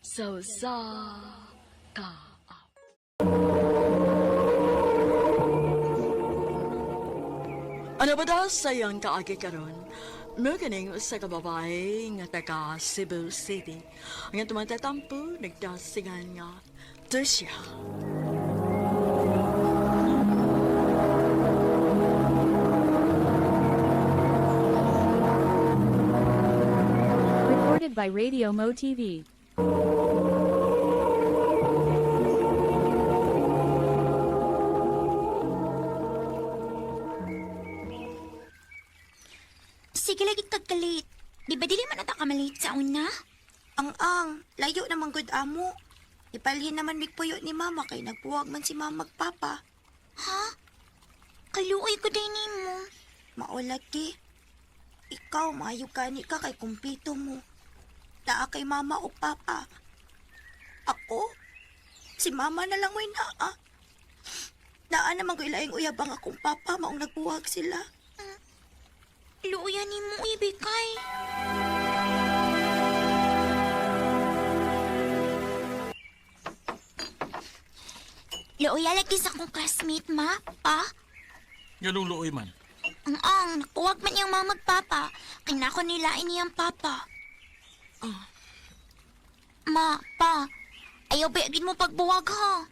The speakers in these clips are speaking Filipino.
So sa ka. Ano ba daw sayang kaagi karon? Maganing sa kababay nga taga Cebu City. Ang tumatatampo, nagdasingan nga Tricia. Recorded by Radio Mo TV. Sige lagi kagkalit. Di ba dili man ata ka malit sa una? Ang, layo naman gud amo. Ipalhin naman migpuyo ni mama kay nagpuwag man si mama magpapa. Ha? Kaluoy ko din mo. Maulagi. Ikaw, maayo gani ka kay kumpito mo. Naa kay mama o papa. Ako? Si mama na lang mo'y naa. Naa naman ko ilaing uyabang akong papa maong nagbuwag sila. Luoyan ni mo ibigay. Luoya lagi sa akong classmate, ma, pa. Ganong looy man. Ang, nakuwag man niyang mga magpapa. Kinako nilain niyang papa. Ma, pa, ayaw bayagin mo pagbuwag, ha?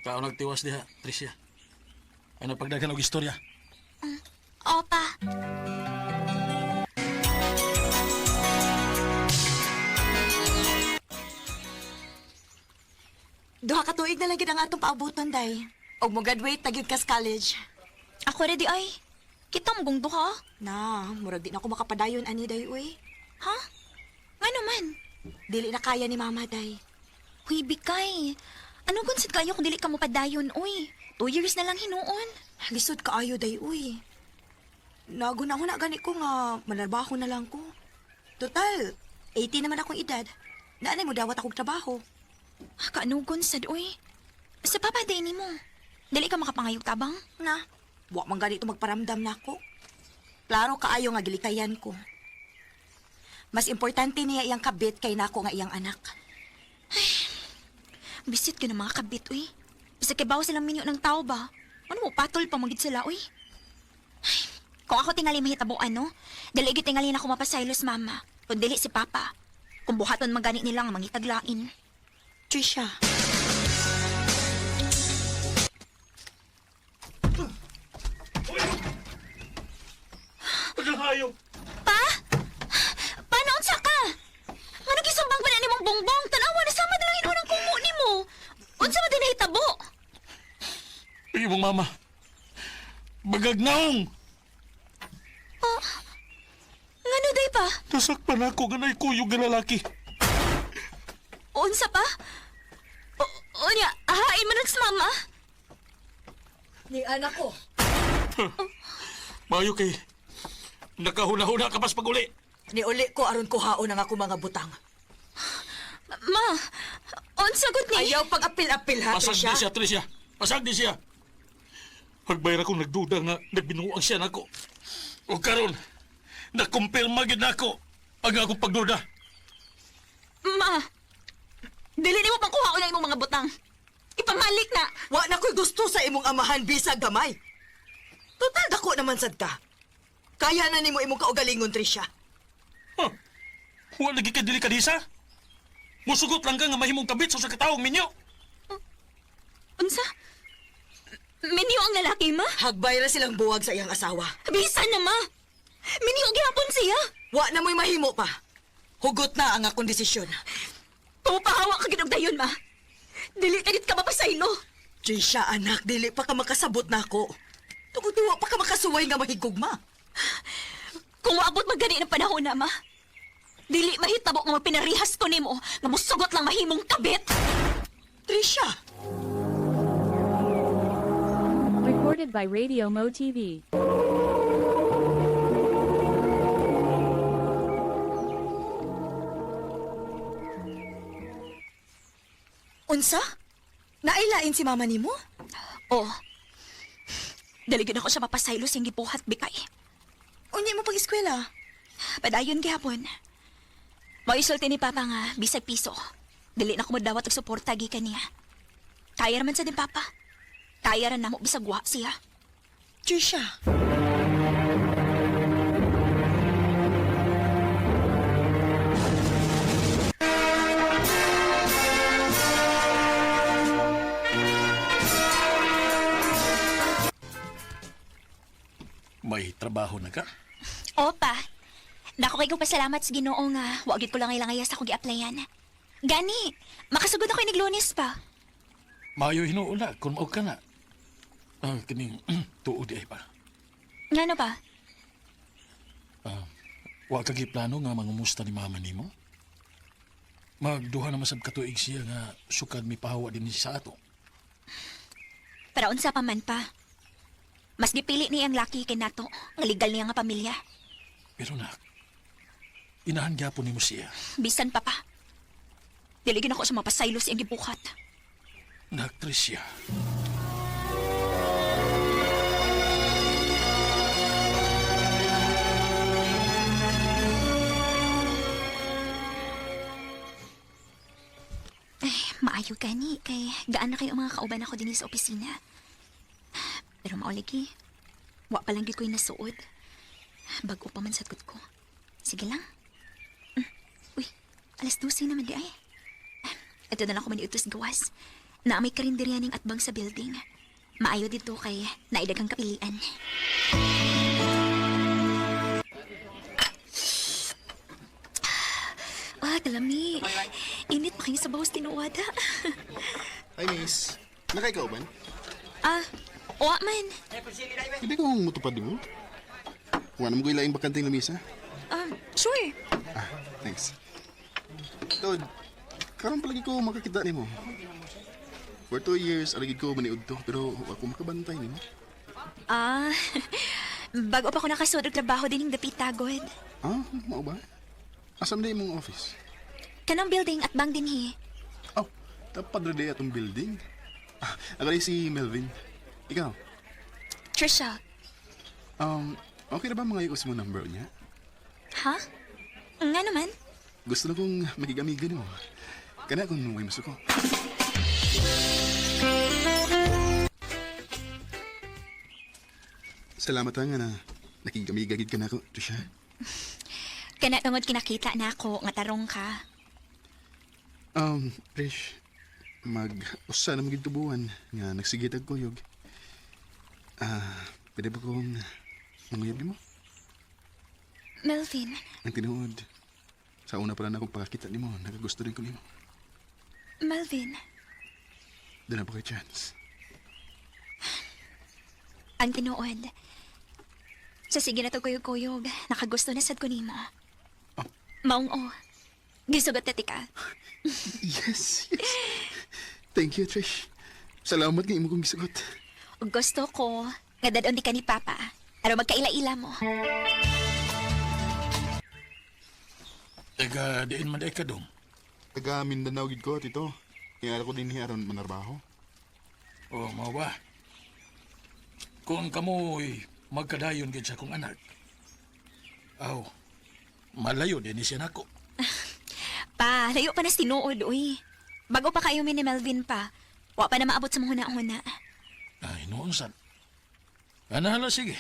Tao nagtiwas diha, Tricia. Ano pagdagan og istorya? Opa. Duha ka tuig na lang gid ang atong paabuton, day. Og mo graduate na gyud ka sa college. Ako ready ay. Kita mo gong duha? Na, murag di na ako makapadayon ani, day, uy. Ha? Nga naman. Dili na kaya ni mama, day. Huy, bikay. Ano konsit kayo kung dili ka mo padayon, uy? 2 years na lang hinuon. Lisod kaayo, day, uy. Naguna-una gani ko nga manarbaho na lang ko. Total, 80 naman akong edad. Naanay mo dawat akong trabaho. Kaanugon sad, uy. Sa papaday ni mo. Dili ka makapangayog tabang? Na, wa man ganito magparamdam na ako. Klaro kaayo nga gilikayan ko. Mas importante niya iyang kabit kay nako nga iyang anak. Bisit ka ng mga kabit, uy. Bisa kay bawa silang minyo ng tao ba? Ano mo, patol pa magid sila, uy. Ay, kung ako tingali mahitabuan, no? Dili igit tingali na ako mapasaylos, mama. Kung dili si papa. Kung buhaton magani nila nga mangitaglain. Trisha. Pagkahayo! Pa? Paano unsa ka? Nga nagisambang pa na ni mong bongbong. Tanawa na sama na lang inunang kumo ni mo. Unsa man din nahitabo? Ay, mong mama. Bagagnaong! Ngano day pa? Nasakpan ako nga naikuyog nga lalaki. Unsa pa? Unya, ahain man sa mama? Ni anak ko. Mayo kay... Nakahuna-huna ka pas pag-uli. Ni uli ko aron ko haon ang ako mga butang. Ma, unsa gud ni? Ayaw pag-apil-apil ha, Pasag Trisha. di siya, Tricia. Pasag di siya. Pagbayar akong nagduda nga nagbinuang siya nako. O karon, nakumpirma gid nako ang akong pagduda. Ma, dili ni mo pangkuha na imong mga butang. Ipamalik na. Wa na ko'y gusto sa imong amahan bisag gamay. Total dako naman sad ka. Kaya na nimo imong kaugalingon, Trisha. Huh? Wala lagi ka delikadisa? Musugot lang ka nga mahimong kabit sa kataong minyo. Unsa? Minyo ang lalaki, ma? Hagbay ra silang buwag sa iyang asawa. Bisan na, ma. Minyo gyapon siya. Wa na mo'y mahimo pa. Hugot na ang akong desisyon. Pupahawa ka ginog dayon, ma. Dili kadit ka mapasaylo. Trisha, anak, dili pa ka makasabot na ako. Tungod wa pa ka makasuway nga mahigugma. Kung maabot magani ng panahon na, ma. Dili mahitabo nga pinarihas ko nimo nga musugot lang mahimong kabit. Trisha! Recorded by Radio Mo TV. Unsa? Nailain si mama nimo? Oh. Daligyan ako siya mapasaylo siyang gipuhat, bikay. Unya mo pag-eskwela. Padayon gihapon. Maisulti ni Papa nga, bisag piso. Dili na ko madawat og suporta gikan niya. Kaya raman sa din Papa. Kaya ran namo bisag wa siya. Trisha, May trabaho na ka? Opa. Nako kay kong pasalamat sa Ginoo nga wa gyud ko lang ilangaya sa ko gi-applyan. Gani, makasugod ako inig Lunes pa. Maayo hinuula kung mao ka na. Kining tuod ay pa. Ngano ba? Wa ka plano nga mangumusta ni mama nimo? Magduha na masab katuig siya nga sukad mi pahawa din sa ato. Para unsa pa man pa. Mas gipili niya ang laki kay nato, nga legal niya nga pamilya. Pero nak, inahan gyapon nimo siya. Bisan pa pa. Diligin ako sa mga pasaylos iyang gibukat. Nagtris siya. Maayo gani, kay gaan na kayo ang mga kauban ako din sa opisina. Pero mauligi, wa pa lang gid ko'y nasuod. Bago pa man sagot ko. Sige lang. Uy, alas 12 naman di ay. Ito na lang ako maniutos gawas. Na may karinderyaning atbang sa building. Maayo dito kay naidagang kapilian. Kalami. Init pa kayo sa bawas tinuwada. Hi, miss. Nakaikaw ba? Wa man. Hindi ko mutupad mo. Wala mo ko ilaing bakanteng lamisa. Sure. Thanks. Tod, karon palagi ko makakita ni mo. For 2 years, aragid ko maniud to, pero ako makabantay ni mo. Bago pa ako nakasud og trabaho din ng dapitagod. Mao ba? Asam na imong office? Kanang building at bang dinhi. Oh, tapad rin atong building. Ako rin si Melvin. Ikaw? Trisha. Okay na ba mga ios mo number niya? Ha? Nga naman. Gusto na kong magigamigan mo. Kana kung may maso ko. Salamat nga na nakigamigagid ka na ako, Trisha. Kana tungod kinakita na ako nga tarong ka. Trish, mag-usa na magitubuan nga nagsigitag kuyog. Pwede ba kong manguyab mo? Melvin. Ang tinuod. Sa una pa lang akong pakakita ni mo, nakagusto rin ko ni mo. Melvin. Doon na ba kayo chance? Ang tinuod. Sa sige na to kuyog-kuyog, nakagusto na sad ko nimo. Maong gisugot na tika. Yes, yes. Thank you, Trish. Salamat nga imo kong gisugot. Ug gusto ko, nga dadon di ka ni Papa. Aron magkaila-ila mo. Taga diin man ka dong. Taga Mindanao gid ko, tito. Kaya ako din aron manarbaho. O, mao ba? Kung kamoy magkadayon gid sa akong anak. Malayo din ni siya nako. Pa, layo pa na sinuod, uy. Bago pa kayo ni Melvin pa, wa pa na maabot sa mga huna-huna. Ay, noon sad. Hala, sige.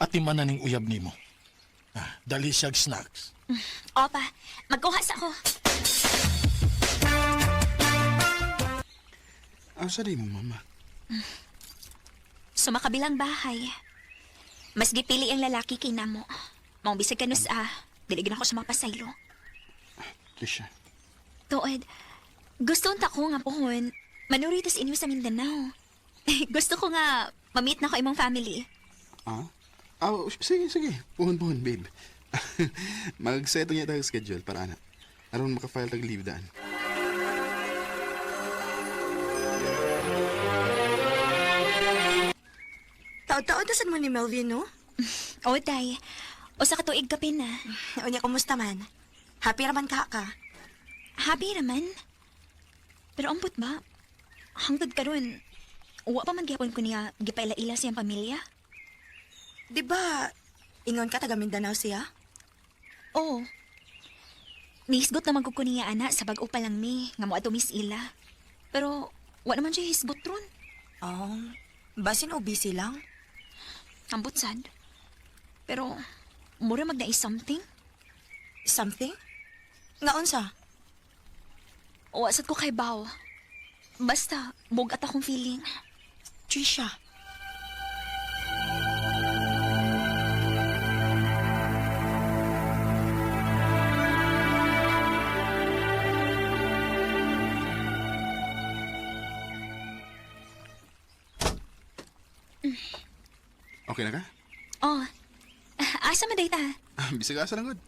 Atiman na ning uyab nimo. Dali siyag snacks. Opa, magkuhas ako. Asa di mo, mama? Sa makabilang bahay. Mas gipili ang lalaki kay namo. Maong bisag kanus diligin ako sa mga pasaylo. Trisha. Tuod, gusto unta ko nga pohon, manuri tas inyo sa Mindanao. Gusto ko nga mamit na ko imong family. Sige, sige. Puhon, babe. Mag-set niya tayo schedule para anak. Aron makafile tag leave daan. taon-taon tasan mo ni Melvin, no? O, day. O sa katuig ka na. O niya, kumusta man? Happy raman ka? Happy naman. Pero ampot ba? Hangtod karon, uwa pa man gihapon ko niya gipaila-ila siyang pamilya. Di ba, ingon ka taga Mindanao siya? Oo, Nihisgot naman ko niya, ana, sa bag-o pa lang mi, nga mo ato Miss Ila. Pero, wa naman siya hisgot ron. Oh, basin o busy lang? Ambot sad. Pero, mura magdai something. Something? Nga unsa? Wasad ko kay Bao. Basta, bugat akong feeling. Trisha. Okay na ka? Oh, asa man dayta? Bisag asa lang, God.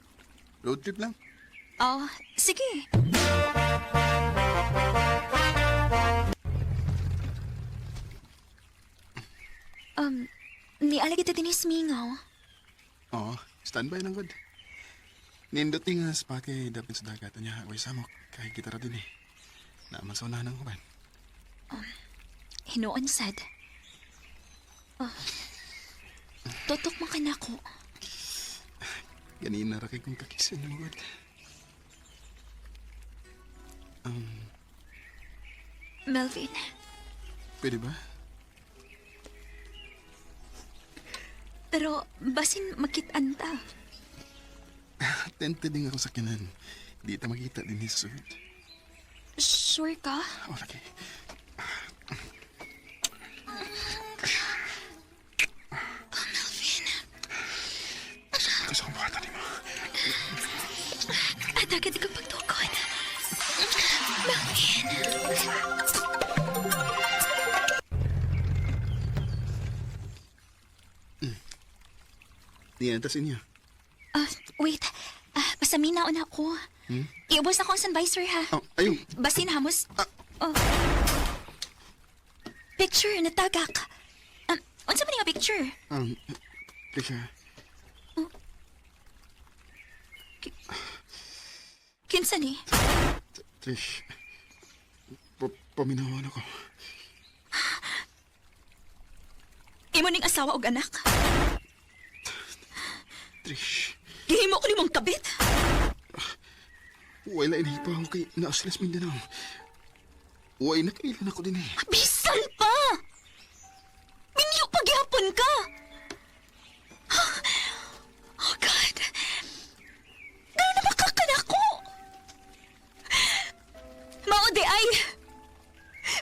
Road trip lang. Oh, sige. Niala kita tinis mingaw. Oo, standby lang, God. Nindot nga sa kay dapit sa dagat niya. Way samok, kay kita ra din eh. Naaman sa unahan ng kuban. Hinoon sad. Oh, tutok man ka na ko. Ganina ra kay kong kakisan mo, God. Melvin, Pwede ba? pero basin makitaan ta. Tempted din ako sa kanan. Di ta makita din sa sud. Sure ka? Oh, lagi. Gusto kong bata ni mo. At agad ka pagtukod. Melvin. Niyan, tas inyo. Wait. Pasaminaon ako. Iubos na ko ang sunvisor, ha? Oh, ayun. Basin, hamos. Oh. Picture, natagak. Unsa man nga picture? Trisha. Kinsa ni? Trish. Paminawan ako. Imo ning asawa og anak. Trish. Gihimo ko nimong kabit. Wala ini pa ako kay Naaslas Mindanao. Wala nakailan ako din eh. Bisan pa! Minyo pagyapon ka! Oh, God. Gano'n na makakanako?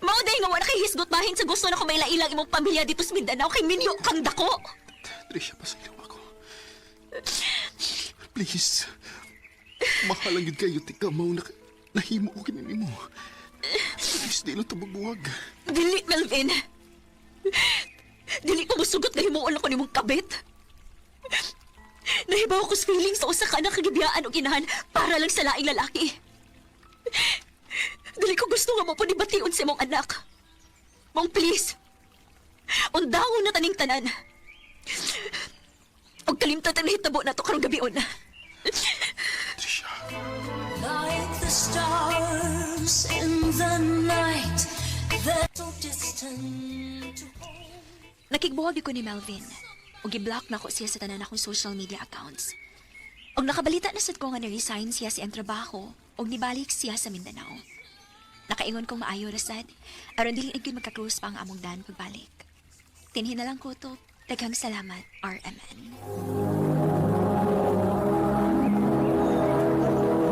Mauday nga wala kay hisgot bahin sa gusto na ko may lailang imong pamilya dito sa Mindanao kay minyo kang dako. Trisha, pasaylo ako. Please. Mahalang yun kayo, tika mo na nahimo ko kinini mo. Please, di lang tabagbuwag. Dili, Melvin. Dili ko musugot na himuon ako nimong kabit. Nahibaw ko sa feeling sa usa ka na kagibiyaan o ginahan para lang sa laing lalaki. Dili ko gusto nga mo po nibatiun sa imong anak. Mong please. Undawon na taning tanan. Og kalimtan ang nahitabo na to karong gabion. Trisha. Like the stars in the night, they're so distant. Nakigbuwag ko ni Melvin. Og i-block na ko siya sa tanan akong social media accounts. Og nakabalita na sad ko nga ni-resign siya sa iyang trabaho og nibalik siya sa Mindanao. Nakaingon kong maayo rasad, aron dili gyud magka-cruise pa ang among dan pagbalik. Tinhin na lang ko to. Daghang salamat, RMN.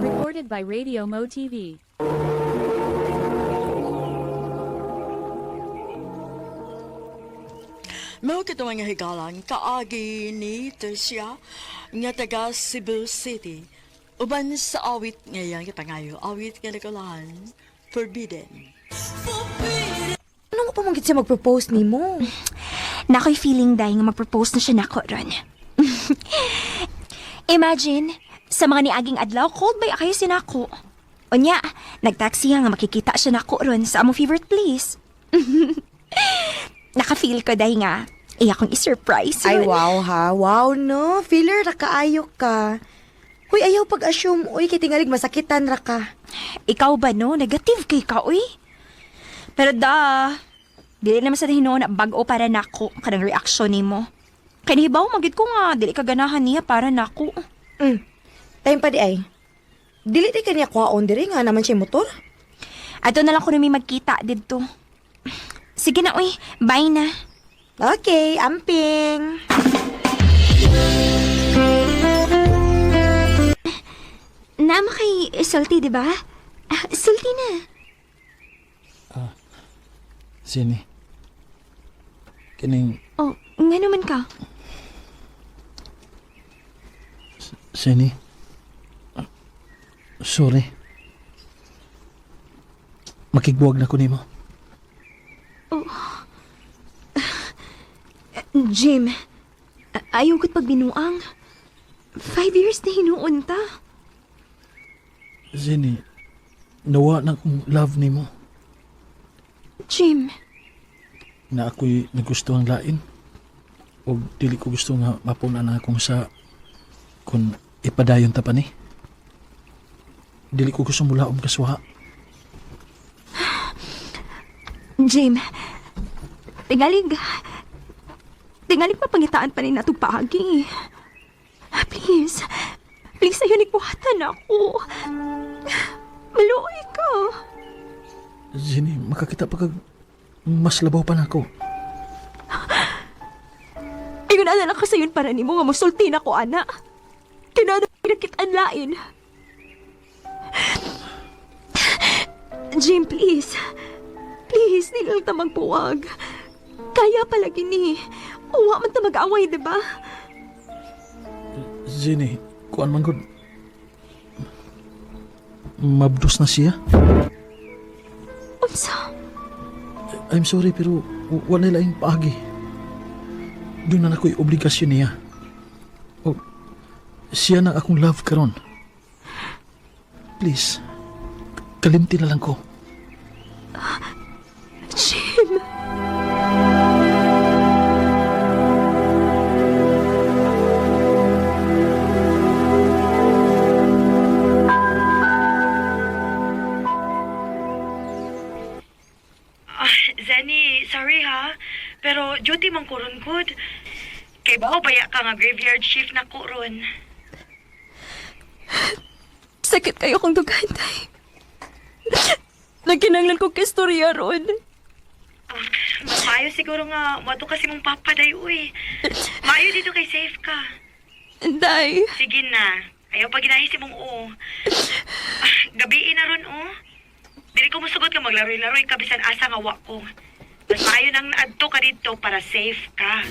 Recorded by Radio Mo TV. Mao katuwang nga higalan kaagi ni Tercia nga taga Cebu City. Uban sa awit ngayon kipangayo, awit nga nagalahan, Forbidden. Ano pa mong siya mag-propose ni mo? Nako'y feeling dahil nga mag-propose na siya nako ron. Imagine, sa mga niaging adlaw, cold bay kayo sinako. Unya, nagtaksi nga makikita siya nako ron sa among favorite place. Naka-feel ko dahil nga, akong i-surprise Ay, ron. wow ha. Wow, no. Feeler ra kaayo ka. Huy, ayaw pag-assume. Uy, kitingalig masakitan ra ka. Ikaw ba no? Negative kay ka, uy. Pero dili naman sa hinoon na bag-o para nako kanang reaksyon nimo. Kay nahibaw magid ko nga dili ka ganahan niya para nako. Time pa di ay. Dili di kaniya kwaon diri nga naman siya motor. Ato na lang ko may magkita dito. Sige na, uy. Bye na. Okay, amping. Naama kay salty, di ba? Salty na. Sini. Kining Oh, nga naman ka. Sini. Sorry. Makigbuwag na ko nimo. Jim, ayaw ko't pagbinuang. 5 years na hinuon ta. Sini. Nawa na kong love nimo. Jim, Na ako'y nagusto ang lain. O dili ko gusto nga mapuna na akong sa kung ipadayon ta pa ni. Dili ko gusto mula kaswaha. Jim, tingalig mapangitaan pa rin natong paagi. Please, ayaw nagbuhatan ako. Maluoy ka. Sini, makakita pa kag mas labaw pa na ako. Ayun na lang ka sayon para ni mo nga musulti na ko, ana. Kinana nakitaan lain. Jim, please. Please, di lang ta magbuwag. Kaya palagi ni. Uwa man ta mag-away, diba? Sini, kuan man gud. Mabdos na siya. Unsa? I'm sorry pero wala laing paagi. Doon na ako'y obligasyon niya. O, siya na akong love karon. Please, kalimti na lang ko. Jim. Zenny, sorry ha. Pero duty man ko ron good. Kay bao baya ka nga graveyard shift na ko ron. Sakit kayo kong dugantay. Nagkinanglan ko kistorya ron. Maayo siguro nga, mato kasi mong papaday, uy. Maayo dito kay safe ka. Day. Sige na. Ayaw pa ginahisi mong oo. Gabiin na ron, oh. Dili ko musugot ka maglaroy-laroy ka bisan asa nga wa ko. Mas maayo nang naadto ka dito para safe ka.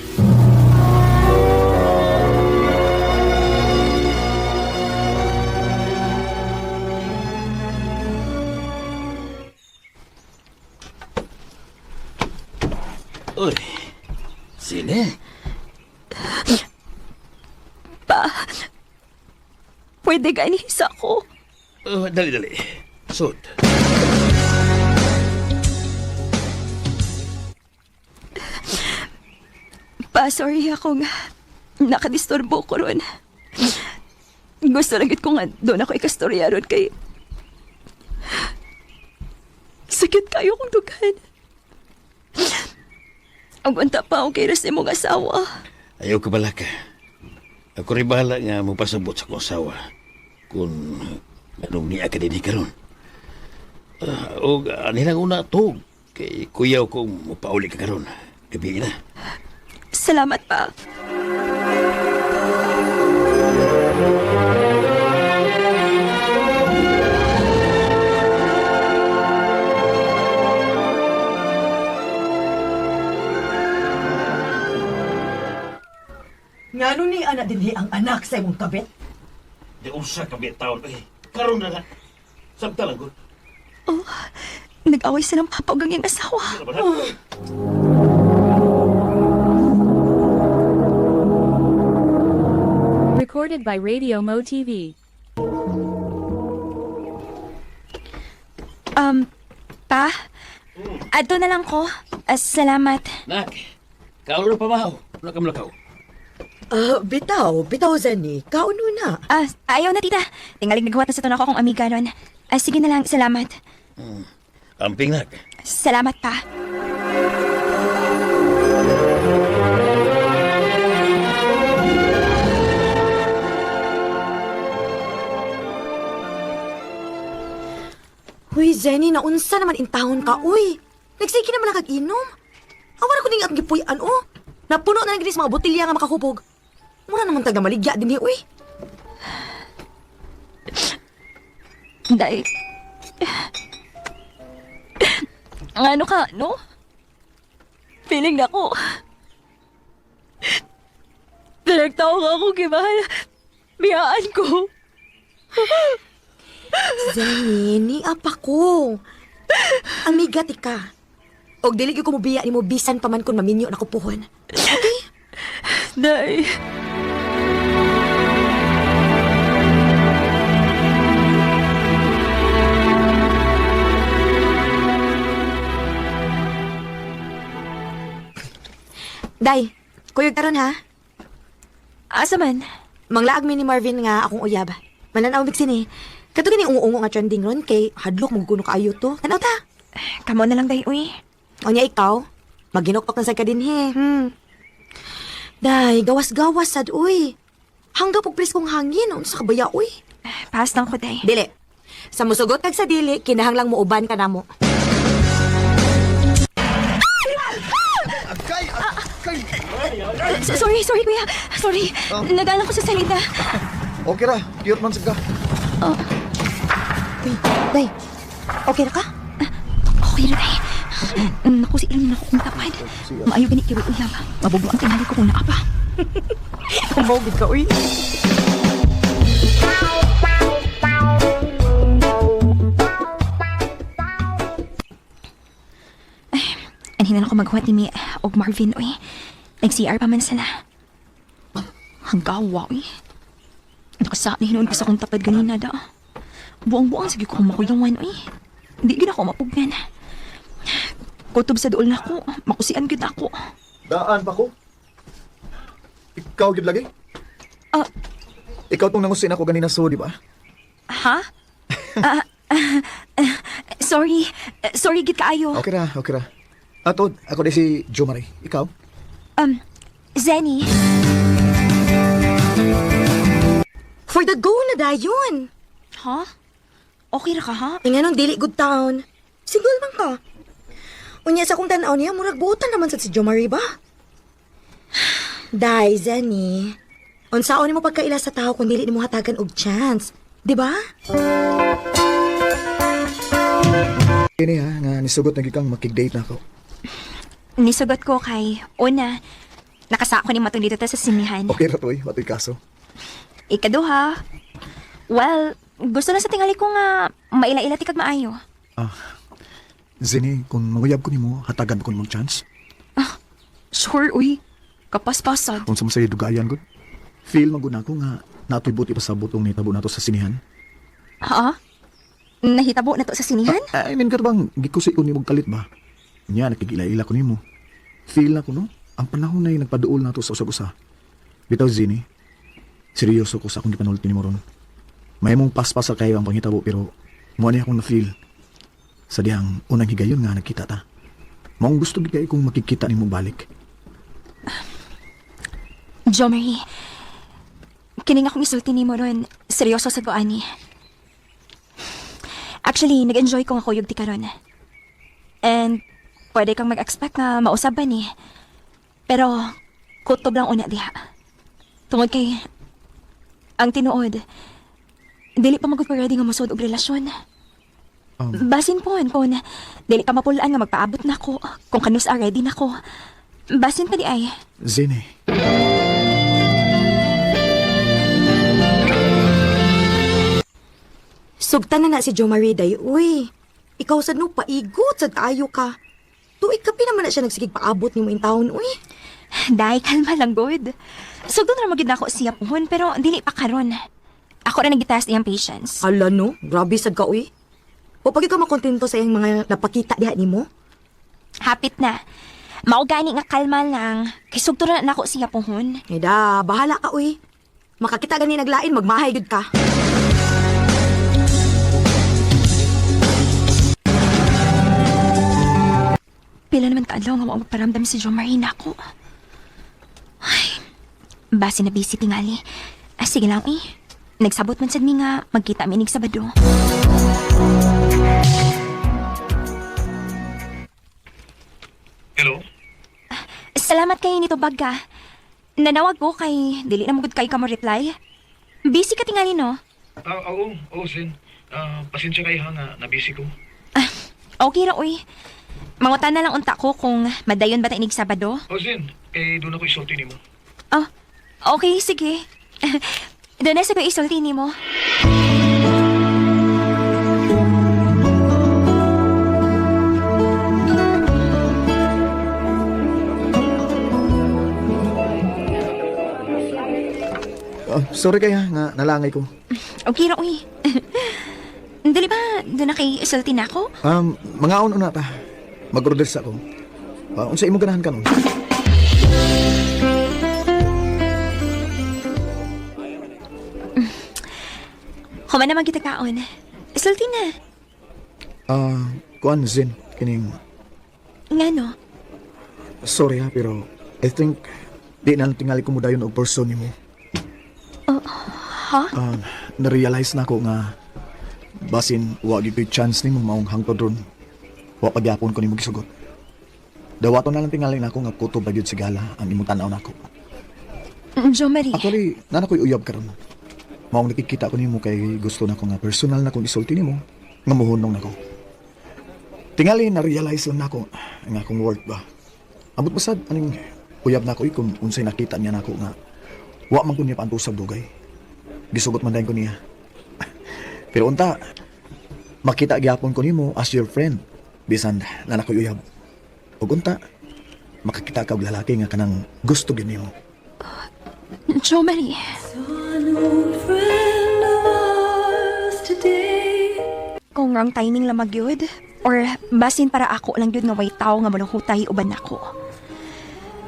Uy, sini? Pwede ka inihisa ko. Dali. Sud. Sorry ako nga. Nakadisturbo ko ron. Gusto lang ko nga doon ako ikastorya ron kay... Sakit kayo kong dugan. Ang banta pa ako kay Rasi mong asawa. Ayaw ka bala ka. Ako rin bahala nga magpasabot sa kong asawa kung anong niya ka din karon. O nilang una to kay kuyaw kong mapauli ka karon. Gabi na. Salamat pa. Ngano ni anak dinhi ang anak sa imong kabit? Di usa ka taon karon na lang. Sabta lang ko. Oh, nag-away silang papagang yung asawa. Recorded by Radio Mo TV. Pa? Ato na lang ko. Salamat. Nak, kaon pa mahaw. Wala ka malakaw. Bitaw, Zenny. Kauno na. Ayaw na, tita. Tingaling nagawat na sa tunako akong amiga ron. Sige na lang, salamat. Amping nak. Salamat pa. Uy, Jenny, naunsa naman intahon ka, uy. Nagsiki naman lang kag-inom. Awara ko din ang gipuyan, oh. Napuno na nagdinis mga botilya nga makahubog. Mura naman taga maligya din uy. Day. Ano ka, no? Feeling na ko. Pinagtawag ako, Kimahal. Biyaan ko. Jenny, ni apa ko. Amiga ti ka. Og dili gyud ko mobiya nimo bisan pa man kun maminyo na kupuhon. Okay? Day. Day, kuyog taron ha. Asa man? Manglaag mi ni Marvin nga akong uyab. Mananaw mig sini. Kato gini ungo nga trending ron kay hadlok mo kuno kaayo to. Tanaw ta. Kamo na lang, Day, uy. Onya ikaw, maginoktok na sa kadin he. Day, gawas-gawas sad uy. Hangga pag preskong hangin unsa ka baya uy. Pass lang ko, Day. Dili. Sa musugot kag sa dili, kinahanglang mo uban ka namo. Sorry, kuya. Sorry. Nagalang ko sa salita. Okay ra, cute man ka. Uy, Day, okay na ka? Okay na, Day. Naku, si Ilan na ako kung tapad. Maayo gani kiwi uyab. Mabubo ang tingali ko kung naapa. Kumawagid ka, uy. Anhinan ako maghuwat ni Mi og Marvin, uy. Nag-CR pa man sila. Hanggawa, uy. Nakasa na hinuon ko sa kong tapad ganina, da. Buang-buang sige ko makuyawan, uy. Hindi gina ako mapugan. Kutob sa duol na ako. Makusian gid ako. Daan pa ko. Ikaw gid lagi? Ikaw tong nangusin ako ganina so, di ba? Ha? Sorry. Sorry gid kaayo. Okay ra, okay ra. Atod, ako di si Jo Marie. Ikaw? Zenny. For the go na dayon. Ha? Okay ra ka, ha? Nga nung dili good town. Single man ka. Unya sa kong tanaw niya, murag buotan naman sa si Jo Marie ba? Day, Zenny. Unsaon mo pagkaila sa tao kung dili mo hatagan og chance. Di ba? Kini ha, nga nisugot na gikang makig-date na ako. Nisugot ko kay una. Nakasa ko ni matong dito ta sa sinihan. Okay ra to eh, wato'y kaso. Ikaduha. Well, gusto na sa tingali ko nga maila-ila ti kag maayo. Zini, kung manguyab ko nimo, hatagan ko mong chance. Sure, uy. Kapaspasad. Kung sa masaya dugayan ko, feel man gud ako nga nato'y buti pa sa butong nitabo nato sa sinihan. Ha? Nahitabo na to sa sinihan? I mean, katbang, gikusi ko nimo kalit ba? Nya, nakikila-ila ko nimo. Feel na ko, no? Ang panahon na nagpaduol na to sa usag-usa. Bitaw, Zini, seryoso ko sa akong gipanulti nimo ron. May mong paspas sa kayo ang panghitabo, pero muna akong na-feel. Sa dihang unang higayon nga nagkita ta. Maong gusto gid kay kung makikita nimo balik. Jo Marie, kining akong isulti ni mo ron, seryoso sa goani. Actually, nag-enjoy ko nga kuyog ti karon. And pwede kang mag-expect na mausaban ni. Pero kutob lang una diha. Tungod kay ang tinuod, dili pa magud ko ready nga musud og relasyon. Basin po kung dili ka mapulaan nga magpaabot na ko. Kung kanus ready na ko. Basin pa di ay. Zini. Sugtan na si Jo Marie day, uy. Ikaw sad no paigot sad kaayo ka. Tuig ka naman na siya nagsigig paabot ni mo in taon, uy. Day, kalma lang, good. Sugdo na magid ako siya pohon, pero dili pa karon. Ako na nagitest iyang patience. Hala no, grabe sad ka, uy. O pag ikaw makontento sa iyang mga napakita diha nimo? Hapit na. Maugani nga kalma lang. Kay sugdo na nako siya pohon. Eda, bahala ka, uy. Makakita gani naglain, magmahay gud ka. Pila naman kaadlaw nga magparamdam si Jo Marie nako. Ay, base na busy tingali. Sige lang, eh. Nagsabot man sad mi nga magkita mi nig Sabado. Salamat kay nito bagga. Nanawag ko kay dili na magud kay ka mo reply. Busy ka tingali no? Oo, Zen. Pasensya kayo ha nga, nabisi ko. Okay ra uy. Mangutan na lang unta ko kung madayon ba ta inig Sabado. Zen, kay doon ako isulti nimo. Oh, okay, sige. Doon na sa ko isulti nimo. Sorry kaya nga nalangay ko. Okay ra uy. Dili ba doon na kay isulti na ako? Mga una ta. Mag-order sa ako. Unsa imo ganahan kanon? Kuman naman kita kaon. Isulti na. Kuan Zen, kining Nga no? sorry ha, pero I think di na tingali ko mo dayon og person nimo. Ha? Na-realize na ko nga basin wa gyud ko'y chance nimo maong hangtod ron. Wa pagyapon ko nimo gisugot. Dawaton na lang tingali nako nga kutob ba gyud sigala ang imong tan-aw nako. Jo Marie. Actually, nana ko'y uyab karon. Maong nakikita ko nimo kay gusto nako nga personal na kong isulti nimo nga muhunong nako. Tingali na-realize lang nako nga akong work ba. Ambot basad aning uyab nako kung unsay nakita niya nako nga wa man ko niya paantusag dugay. Gisugot man dayon ko niya. Pero unta, makita gyapon ko nimo as your friend. Bisan na nakoy uyab. Ug unta, makakita ka og lalaki nga kanang gusto gyud nimo. Jo Marie. Kung wrong timing lang magyud, or basin para ako lang yun nga way tao nga maluhutay uban ako.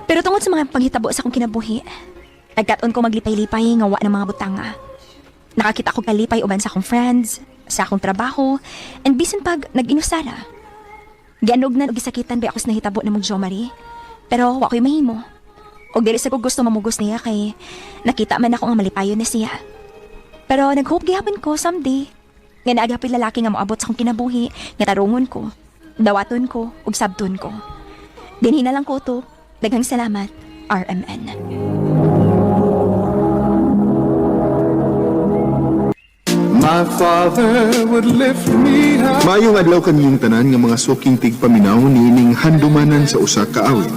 Pero tungod sa mga panghitabo sa akong kinabuhi, nagkataon ko maglipay-lipay nga wa ng mga butanga. Nakakita ko kalipay uban sa akong friends, sa akong trabaho, and bisan pag nag-inusara. Gianog na og gisakitan ba ako sa nahitabo na mag-Jo Marie, pero wa ko'y mahimo. Og dili sa ko gusto mamugos niya kay nakita man ako nga malipayon na siya. Pero nag-hope gihapon ko someday nga naagapin lalaki nga moabot sa akong kinabuhi nga tarungon ko, dawaton ko, ug sabton ko. Dinhi na lang ko to. Daghang salamat, RMN. My father would lift me high. Maayong adlaw kaniyong tanan nga mga suking tigpaminaw niining handumanan sa usa ka awit.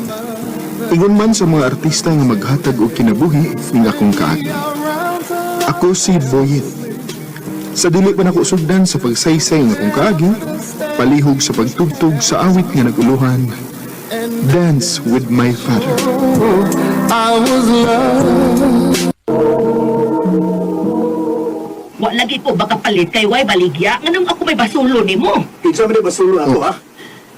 Ingon man sa mga artista nga maghatag og kinabuhi ning akong kaagi. Ako si Boyet. Sa dili pa nako sugdan sa pagsaysay ng akong kaagi, palihog sa pagtugtog sa awit nga naguluhan, Dance with My Father. I was loved. Wa lagi ko baka palit kay way baligya nganong ako may basulo nimo. Kinsa man basulo ako ha?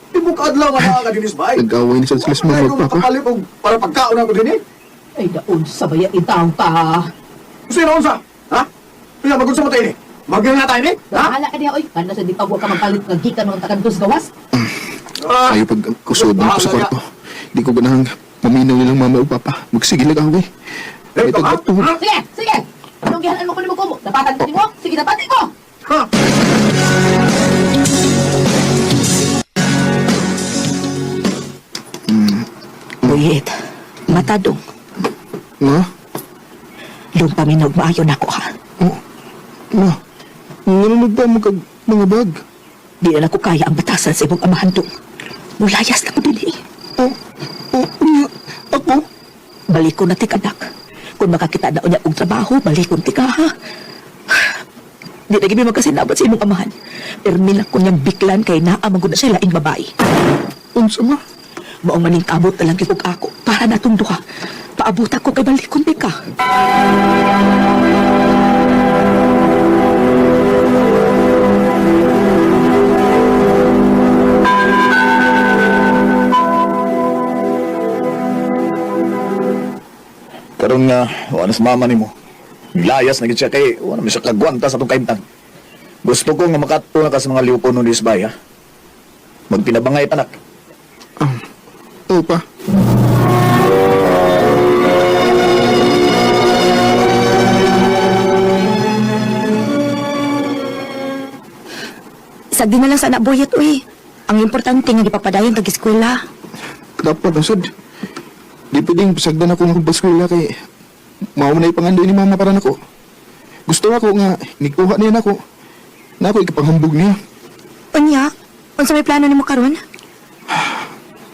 Di mo kaadlaw nga ka dinis bay. Nag-away ni sa sila mga papa. Kapalit og para pagkaon ako dinhi. Ay daon sa baya itaw ta. Sino unsa? Ha? Pila magud sa mo tayo ni? Maganga tayo ni? Ha? Hala ka diha oy, kana sa di pa ka magpalit ng gikan ng takantos gawas. Ayaw pag kusod na ako sa kwarto. Di ko ganahang maminaw nilang mama o papa. Magsigil ako eh. May tagpatuhod. Sige, sige. Anong gihanan mo ko nimo ko? Napatan ko nimo? Sige, napatin ko. Ha? Buyet, matadong. Ma? Doon paminog maayo na ko ha. Ma? Nanonood ba mo kag mga bag? Di na ko kaya ang batasan sa imong amahan doon. Mulayas na ko din eh. Ako? Balik ko na tik anak. Kung makakita na unya og trabaho, balik ko tika ha. Di na gini magkasinabat sa imong amahan. Permila ko niyang biklan kay naamang na siya laing babae. Unsa ma? Maong maningkamot na lang kikog ako para natong duha. Paabutan ko kay balik ko tika. Karon nga, wala sa mama nimo. Layas na gid siya kay wala mi siya kagwanta sa tong kaimtan. Gusto ko nga makatuna ka sa mga liupo nun disbay ha. Magpinabangay anak. Oo pa. Sagdi na lang sa anak Boyet, uy. Ang importante nga gipapadayon tag eskwela. Dapat asad. Di pwedeng pasagdan ako ng paskwela kay mao na ipangandoy ni mama para nako. Gusto ako nga nikuha niya nako. Na ako ikapanghambog niya. Unya, unsa may plano nimo karon?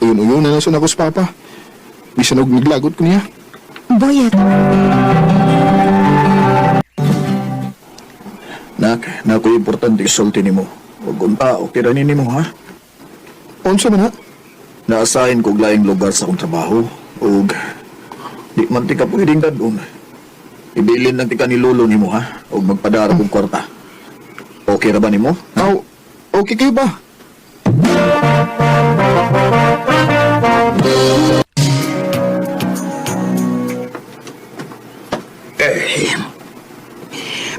Uyun-uyun na nasun ako sa papa. Bisan og naglagot ko niya. Boyet. Nak, na ako importante isulti nimo. Ug unta okay ra nimo ha. Unsa man ha? Na-assign ko og laing lugar sa akong trabaho ug di man ti ka pwedeng dadon. Ibilin lang ti ka ni lolo nimo ha ug magpadara kong kwarta. Okay ra ba nimo? Aw, okay kayo ba?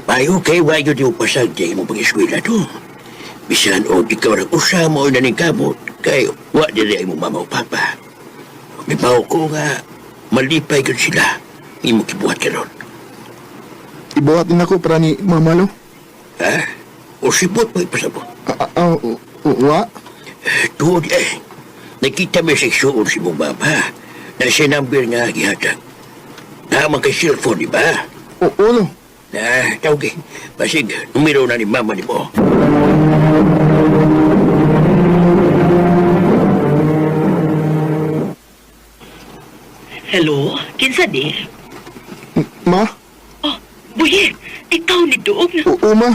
Payo kay wayo di upasag di mo pag-eskwela to. Bisan o ikaw na usamo na ning kabot kay wa diri ay mo mama o papa. May pao ko nga malipay ko sila. Imo kibuhat ka ron. Ibuhat din ako para ni mamalo. Ha? O sipot mo ipasabot. Wa? Tuod eh. Nakita mo sa isuon si mong mama na siya number nga gihatag. Naman kay cellphone, di ba? Oo. Tawag eh. Pasig, numero na ni mama ni mo. Hello? Kinsa di? Ma? Oh, buhi. Ikaw ni Doog na. Oo, ma.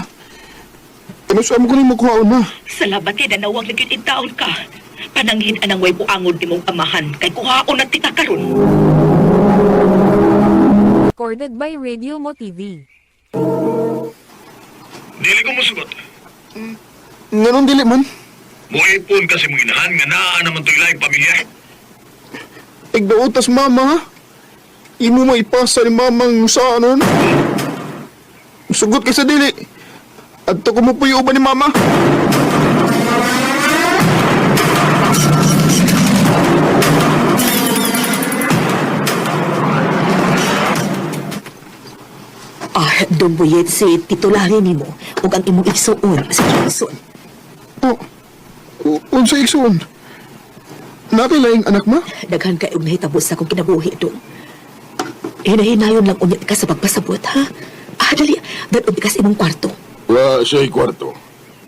Inusuam ko ni mo kuhaon, ma. Salamat na nawag na yun taon ka. Pananghin anang way buangod ni mong amahan. Kay kuhaon na tika karon. Recorded by Radio Mo TV. Dili ko musugot. Nganon dili man. Muipon kasi mong inahan nga naa naman to'y laing pamilya. Igdautas mama, ha? Imo mo ipasa ni mamang saan nun? Sugot kay sa dili. Adto ko mo po yung uban ni mama. Dong Buyet si titularin nimo ug ang imong igsuon sa Johnson. Unsa igsuon? Nakilaing anak ma? Daghan kay og nahitabo sa akong kinabuhi dong. Hinahinayon lang unya ka sa pagpasabot ha. Dali, dadon ka sa imong kwarto. Wa siya'y kwarto.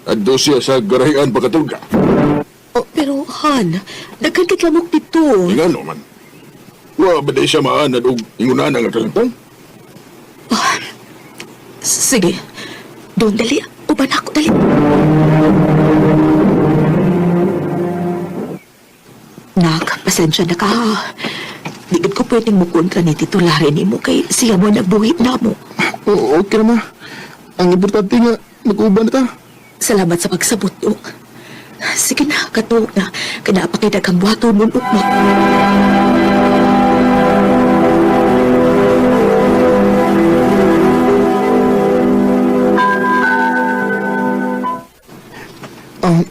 Addo siya sa garahian pagkatulga. Pero Han, daghan kay klamok dito. Ingano man. Wa ba di siya maanad og ingunan ang atrasantang? Sige. Doon, dali. Uban ako, dali. Nak, pasensya na ka. Di ko pwedeng mukontra ni titularin ni mo kay siya mo nagbuhit na mo. Oo, okay na ma. Ang importante nga, mag-uban na ta. Salamat sa pagsabot, Dok. Sige na, katuog na. Kinapakidag ang buhaton mo, Dok.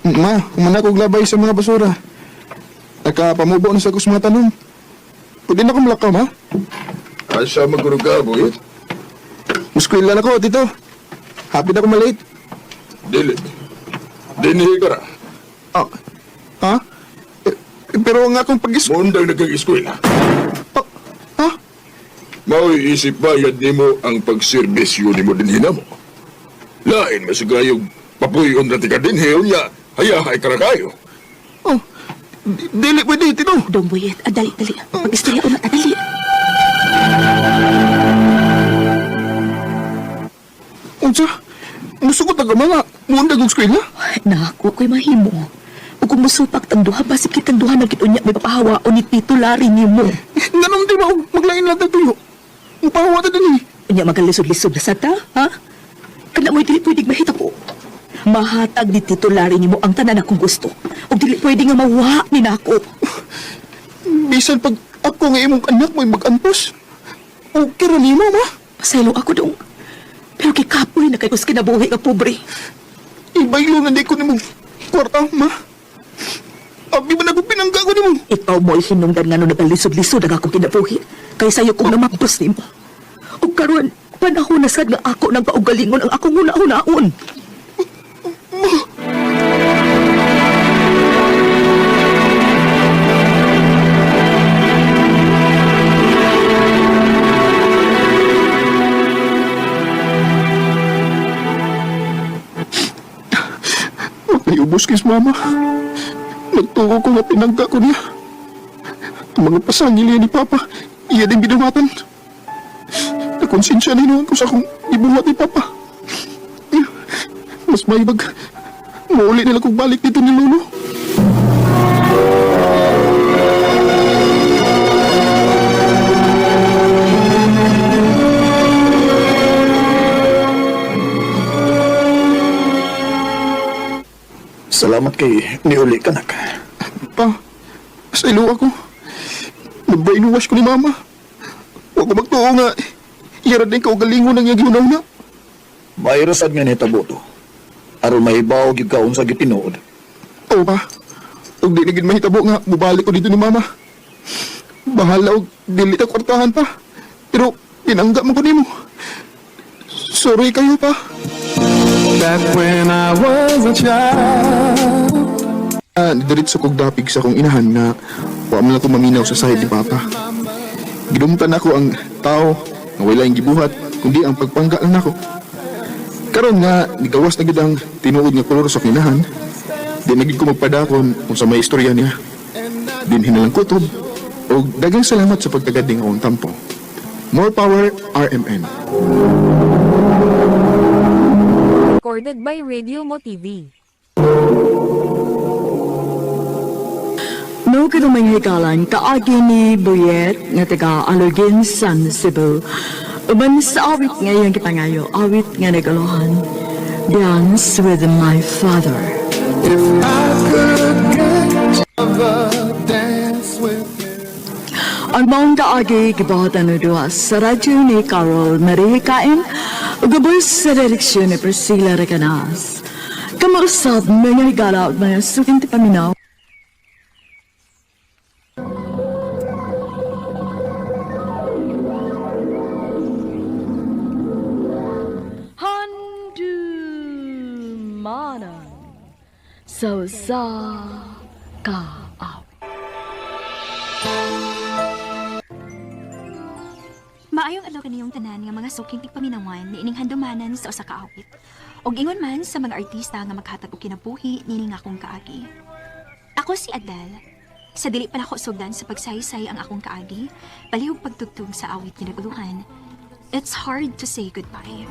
Ma, umana kong labay sa mga basura. Nakapamubo na sa kus mga tanong. Pwede na akong malakaw, ma? Asa magurog ka, boy? Muskwila na ko, tito. Happy na ako malate. Dili. Dinihi ka ra. Ha? Pero nga akong pag-iskwila. Mundang nagkag-iskwila. Ha? Mao'y isip bayad ni mo ang pagserbisyo ni mo dinhina mo. Lain masigayog papuyon na tika dinhi, unya hayahay ka na kayo. Dili pwede, tito. Dong Buyet, dali. Mag-istorya una, dali. Unsa? Musugot na ka mga mundag ng skwela? Naku, ako'y mahimo. O kung musupak tang duha, basip kitang duha na kitunya may papahawa o ni titularin niyo mo. Ganun di ba maglain lang tayo tuyo? Mapahawa ta din eh. Unya magalisod-lisod na sa ta, ha? Kana mo'y dili pwedeng mahita po. Mahatag ni titularin niyo mo ang tanan akong gusto. O dili pwede nga mawa ni nako. Bisan pag ako nga imong anak mo'y mag-antos. Okay ra nimo, ma? Pasaylo ako dong. Pero kikapoy na kayo sa kinabuhi nga pobre. Ibaylo na di ko nimo kwarta, ma. Abi ba na ko pinangga ko nimo? Ikaw mo'y hinungdan nga nung nagalisod-lisod ang akong kinabuhi. Kaya sa'yo kong namapos nimo. O karon panahon na sad nga ako ng kaugalingon ang akong huna-hunaon. buskis mama. Nagtuko ko nga pinangga ko niya. Ang mga pasangil niya ni Papa, iya din binamatan. Nakonsensya na inuwan ko sa akong ibuhat ni Papa. Mas maibag, mauli nila kong balik dito ni Lolo. Salamat kay niuli ka, nak. Pa, sa ilo ako. Nagbayinuwas ko ni Mama. Huwag ko magtuo nga. Iyara din ka o galingon ng iyang giunaw na. Mairasad nga nita boto. Aron mahibaw gyud ka unsa gitinuod. Oo pa. Huwag di naging mahitabo nga, bubalik ko dito ni Mama. Bahala og dili ta kwartahan pa. Pero pinangga mo ko nimo. Sorry kayo pa. Back when I was a child. Diretso kog dapig sa kong inahan nga wa man lang ko maminaw sa sahig ni Papa. Gidumtan ako ang tao nga wala yung gibuhat kundi ang pagpangga lang nako. Karon nga nigawas na gid ang tinuod nga kolor sa kinahan. Di na gid ko magpadakon kung sa may istorya niya. Din hinalang kutob o daghang salamat sa pagtagading akong tampo. More power, RMN. Recorded by Radio Mo TV. No kinumay hikalan kaagi ni Buyet nga taga Alugin, San Cebu. Uban sa awit ngayon kita ngayo, awit nga nagalohan. Dance with my father. If I could get a dance with you. Ang maong kaagi gibuhatan na duwa sa radyo ni Carol Marie Cain, ugabos sa direksyon ni Priscilla Recanas. Kamarusad mga higala at mga suking tipaminaw. Handumanan sa kaaw. Maayong adlaw kaniyong tanan nga mga suking tigpaminawan ni ining handumanan sa usa ka awit. Og ingon man sa mga artista nga maghatag og kinabuhi nining akong kaagi. Ako si Adele. Sa dili pa nako sugdan sa pagsaysay ang akong kaagi, palihog pagtugtog sa awit nga naguluhan. It's hard to say goodbye.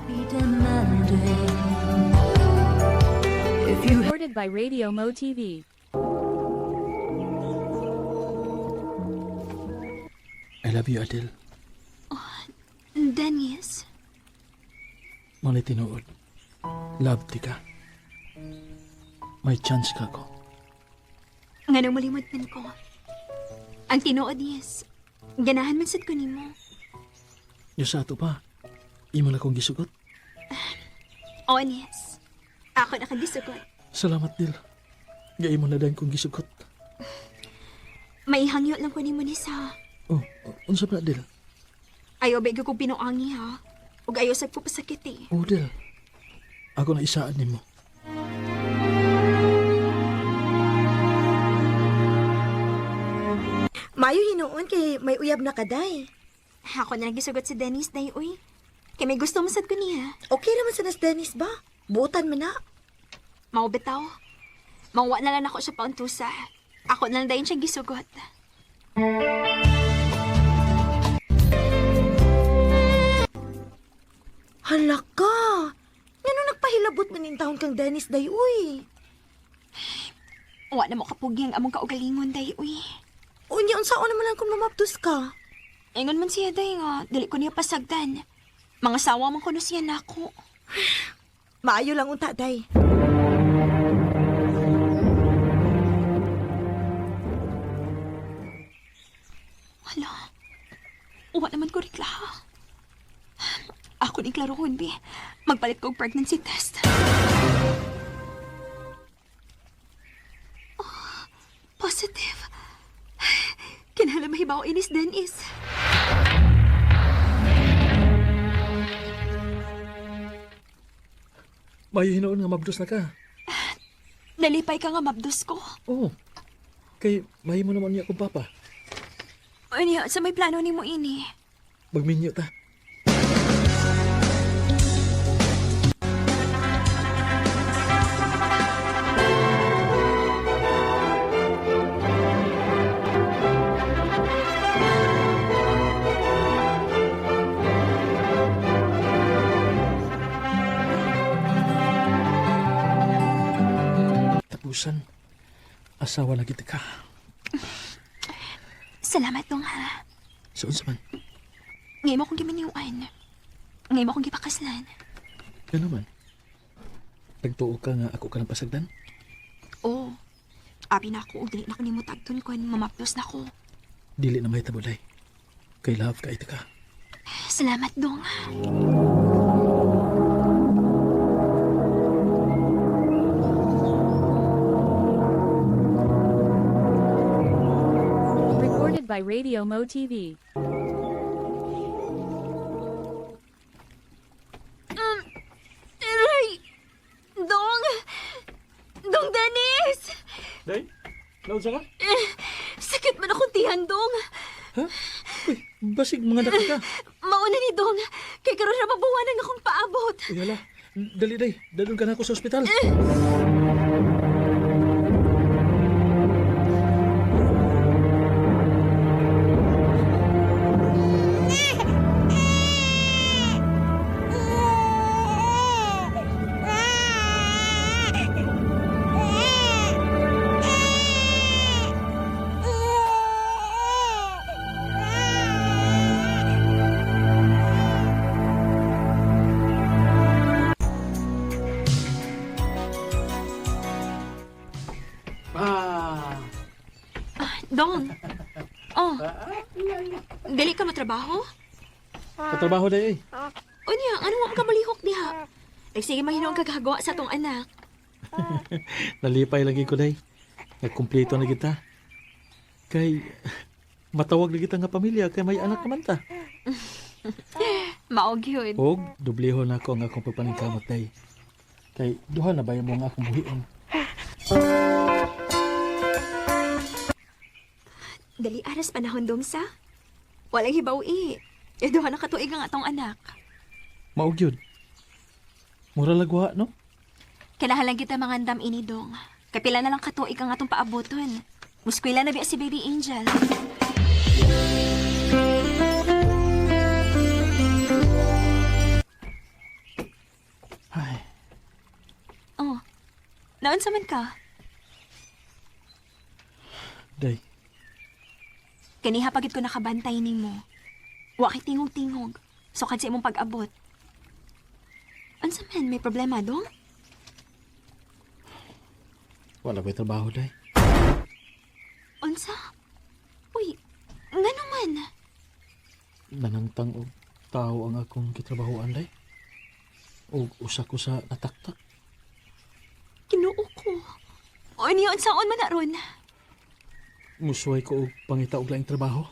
Recorded by Radio Mo TV. I love you, Adele. Dennis. Mali tinuod. Love ti ka. May chance ka ko. Nga nang malimod man ko. Ang tinuod, yes. Ganahan man sad ko nimo. Yung sa ato pa, imo na kong gisugot. Oh, yes. Ako na kagisugot. Salamat, Dil. Gaya mo na dahil kong gisugot. May hangyo lang ko nimo ni sa. Oh, unsa pa, Dil? Ayaw bego ko pinuangi ha. Ug ayaw sad ko pasakit eh. Oh, Dil. Ako na isaan ni mo. Mayo hinuon kay may uyab na kaday. Ako na nagisugot si Dennis day uy. Kay may gusto mo sad ko niya. Okay naman sa nas Dennis ba? Buotan man na. Mao bitaw. Mangwa na lang ako sa pauntusa. Ako na lang dayon siya gisugot. Hala ka! Ngano nagpahilabot man in taon kang Dennis day uy? Wa na mo kapugi ang among kaugalingon day uy. Unya unsaon naman lang kung mamaptos ka? Ingon man siya day nga, dili ko niya pasagdan. Mga sawa man kuno siya nako. Maayo lang unta day. Hala. Wa naman ko rikla. Ako ni klaro bi. Magpalit ko og pregnancy test. Oh, positive. Kinahanglan mahibaw inis Dennis. Mayo hinoon nga mabdos na ka. Nalipay ka nga mabdos ko. Oo. Kay mahimo naman niya akong papa. Ano sa may plano ni mo ini? Magminyo ta. bisan asawa lagi ka. Salamat dong ha. Saan sa man? Ngayon mo akong giminiwan. Ngayon mo akong gipakaslan. Yan naman. Nagtuo ka nga ako ka ng pasagdan? Oo. Abi na ako, dili na ko nimo tagton ko, mamaplos na ko. Dili na may tabulay. Kay love ka ito ka. Salamat dong. Recorded by Radio Mo TV. Aray! Dong! Dong Dennis! Day? Nausa ka? Sakit man akong tihan, Dong. Ha? Uy, basig mga daki ka. Mauna ni Dong. Kay karon na mabuwanan akong paabot. Uy, hala. Dali, day. Dalun ka na ako sa ospital. Dong. Oh. Dili ka matrabaho? Katrabaho, day, eh. O niya, ano mo ka malihok diha? Nagsige mahinong kagagawa sa tong anak. Nalipay lagi ko, day. Nagkumpleto na kita. Kay, matawag na kita nga pamilya, kay may anak naman ta. Maog yun. Og, dubliho na ako ang akong pagpaningkamot, day. Kay, duha na ba yung mga akong buhion? Dali aras panahon dong sa. Walang hibaw-i. Duha na katuig ang atong anak. Maog yun. Mura lagwa, no? Kailangan kita mangandam ini dong. Kapila na lang katuig ang atong paaboton. Muskwila na biya si Baby Angel. Ay. Oh. Naon sa man ka? Day. Kaniha pagit ko nakabantay nimo. Wa kay tingog-tingog. So kadsi imong pag-abot. Unsa man, may problema dong? Wala ba'y trabaho, day? Unsa? Uy, ngano man? Nanangtang og tao ang akong kitrabahoan, day. Og usa ko sa nataktak. Kinuo ko. O niya, unsaon man na ron? Musuway ko og pangita og laing trabaho.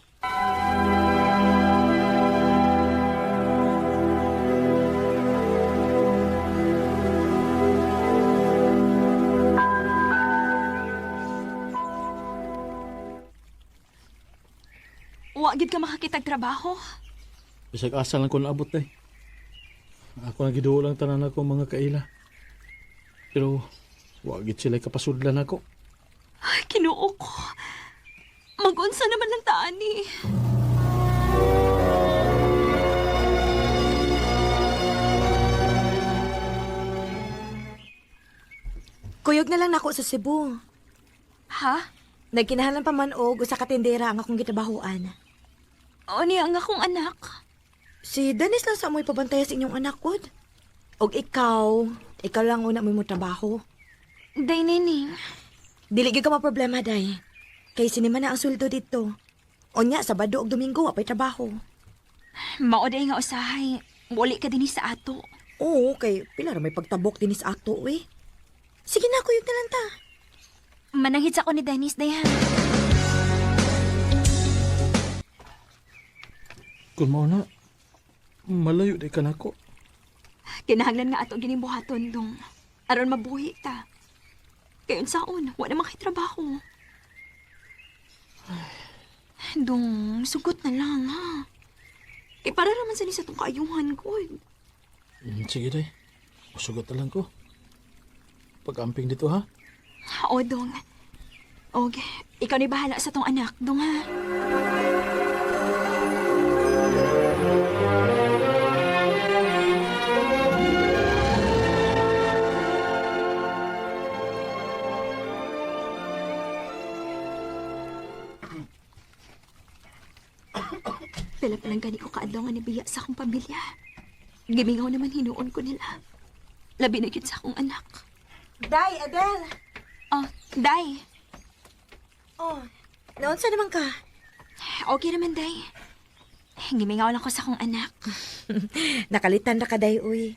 Wa gid ka makakitag trabaho. Bisag asa lang ko naabot, day. Ako na giduo lang tanan ako mga kaila. Pero wagit sila kapasudlan ako. Ay, kinuo ko. Mag-unsa naman ng taani. Kuyog na lang nako sa Cebu. Ha? Nagkinahalan pa man og usa ka tindera ang akong gitabahuan. O niya ang akong anak. Si Dennis lang sa amoy pabantay sa inyong anak pod. Og ikaw lang una mo trabaho. Day nining. Dili gyud ka problema day. Kay sinima na ang sweldo dito. Onya Sabado ug Domingo wa pay trabaho. Mao day nga usahay. Wali ka dinhi sa ato. Oo, kay pila ra may pagtabok dinis ato we. Sige na, kuyog na lang ta. Mananghid sa ko ni Dennis day ha. Kung mo na, malayo di ka na ko. Kinahanglan nga ato ginimbuhaton dong. Aron mabuhi ta. Kaya unsaon, wa na makitrabaho. Dong, sugot na lang ha. Kaya para naman sa ni sa itong kaayuhan ko. Sige day, usugot na lang ko. Pag-amping dito ha. O dong. Og, ikaw ni bahala sa tong anak, dong ha. Dala pa lang gani ko kaadlaw nga nibiya sa akong pamilya. Gimingaw naman hinuon ko nila. Labi na gyud sa akong anak. Day, Adele! Oh, Day. Oh, naunsa naman ka? Okay naman, Day. Gimingaw lang ko sa akong anak. Nakalitan ra ka, Day, uy.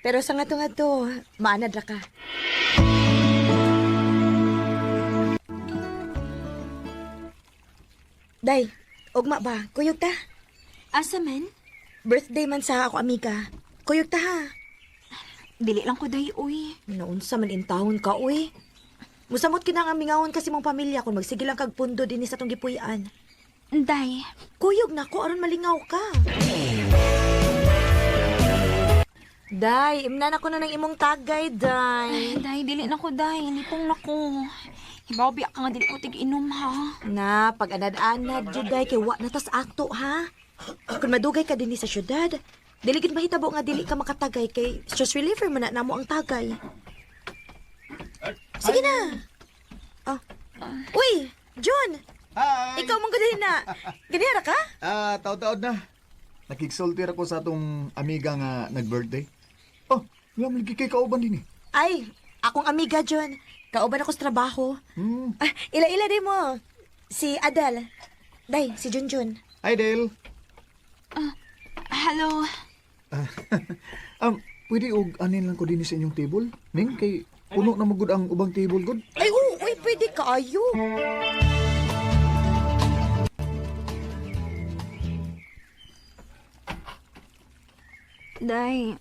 Pero sa nga to, maanad ra ka. Day, ugma ba? Kuyog ta? Asa man? Birthday man sa ako, amiga. Kuyog ta, ha? Dili lang ko, Day, uy. Naunsa man intahon ka, uy. Musamot kinang amingawon kasi mong pamilya kung magsige lang kag pundo din sa tong gipuy-an. Day. Kuyog na ko, aron malingaw ka. Day, imnan ako na ng imong tagay, Day. Day, dili na ko, Day. Lipong na ko. Hibaw, biyak ka nga dili ko tig-inom, ha? Na, pag anad-anad, Juday, kay wa na tas ato, ha? Kung madugay ka din sa syudad, dili gid mahitabo nga dili ka makatagay kay stress reliever man na namo ang tagay. Sige na. Oh. Uy, John. Hi. Ikaw mong gadin na. Ganihara ka? Taod-taod na. Nakigsultir ako sa atong amiga nga nag-birthday. Oh, nga maligi kay kauban din eh. Ay, akong amiga, John. Kauban ako sa trabaho. Ila-ila din mo. Si Adel. Day, si Junjun. Hi, Dale. Hello. Pwede og anin lang ko din sa inyong table? Ning, kay puno na magud ang ubang table god. Ay, uy, pwede ka, ayo. Day,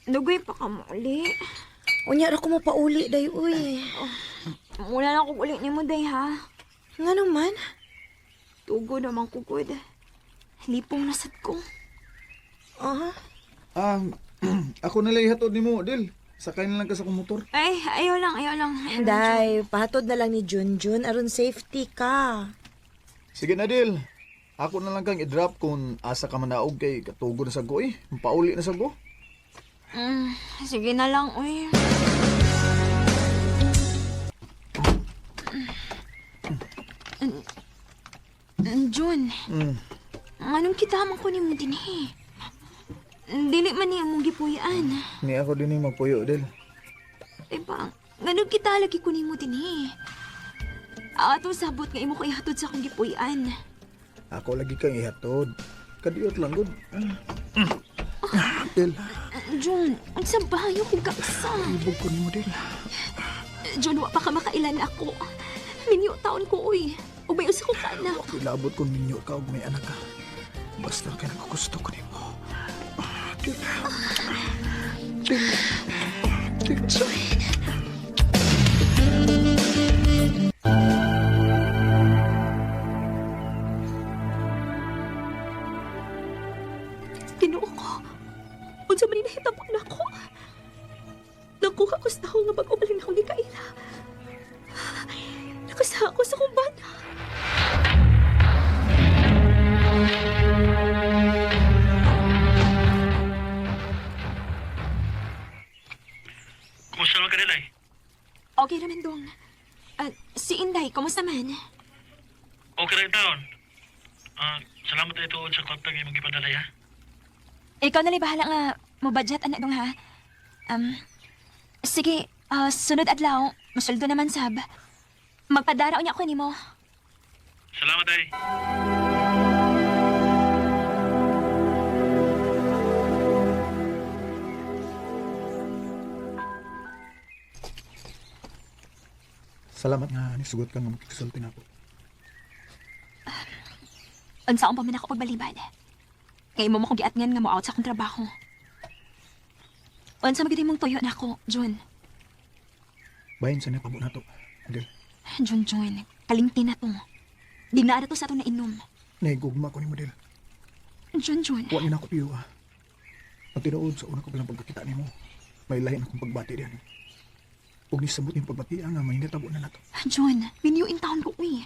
dugoy pa ka mo uli. Unya ra ko mo pauli, Day, uy. Mula lang ko uli ni mo, Day, ha? Nga naman? Tugo naman ko, good. Lipong nasad ko. Ako nalang ihatod ni mo, Del. Sakay na lang ka sa kong motor. Ay, ayaw lang. Day, pahatod na lang ni Junjun aron safety ka. Sige na, Del. Ako na lang kang i-drop kung asa ka manaog kay katugo na sa go eh. Pauli na sa go. Sige na lang, uy. Jun, anong kitaman ko ni mo din eh? Dili man niya mong gipuyan. Ni ako din yung magpuyo, Del. Diba, ganun kita lagi ko ni mo din eh. Atong sabot nga imo ko ihatod sa akong gipuyan. Ako lagi kang ihatod. Kadiyot lang, good. Del. Jun, ang sabayo kong kaksa. Ibog ko ni mo, Del. Jun, wa pa ka makailan ako. Minyo taon ko, uy. Umayos ako ka na. Ilabot ko ninyo ka og may anak ka. Basta ka nagkugusto ko ni mo. Del. Del. Del. Sorry. Tinuo ko. Unsa man nahitabo na ako. Nakuha ko sa taho nga pag-ubalin na akong gikaila. Nakasaha ko sa kumbana. Kumusta naman ka nila eh? Okay naman, Dong. Si Inday, kumusta man? Okay rin taon. Salamat na ito sa kontang yung ipadalay ha. Ikaw na bahala nga mo budget, anak Dong, ha? Sige, sunod adlaw, masuldo naman sab. Magpadaraw niya ako ni mo. Salamat ay. Salamat nga nisugot ka nga magkisulti na ako. Unsaon pa man ako pagbalibad. Kaya mo akong giatngan nga mo out sa akong trabaho. Unsa magiging mong tuyo na ako, Jun? Bahin sa napabo na to, Del. Jun, kalingti na to. Di na to sa itong nainom. Naigugma ko ni mo, Del. Jun. Huwag na ako piyo, ha. Ang tinuod sa una ko bilang pagkakita ni mo, may lahin akong pagbati diyan. Huwag nisabot yung pagbati nga may natabo na nato. Jun, binyuin taon ko, uy.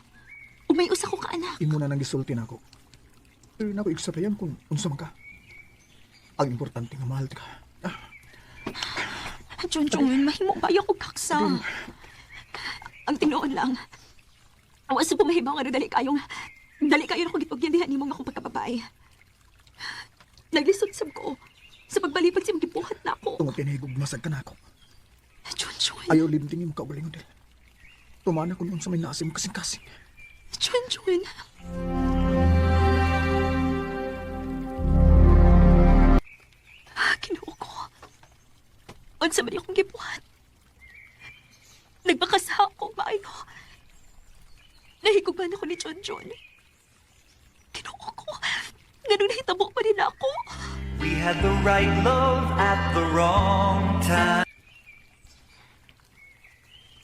Umayos ako ka, anak. Imo na nang gisulti na ako. Pero na ako iksabayan kung unsa man ka. Ang importante nga mahal ka. Jun, mahimo ba yung kaksa? Ang tinuon lang. Awas sa pumahibaw nga dali kayo na akong gipagyandihan ni mong akong pagkababae. Naglisod sab ko. Sa pagbalipag siyang gibuhat na ako. Tungod kinahigog masag ka na ako. Junjun. Ayaw limtingin mo kaugaling din. Tumana ko noon sa may nasim kasing-kasing. Junjun. Kinuo ko. Unsa man akong gibuhat. Nagbakasa ako, maayo. Nahiguban ako ni Junjun. Kinuo ko. Ganun nahitabo pa rin ako. We had the right love at the wrong time.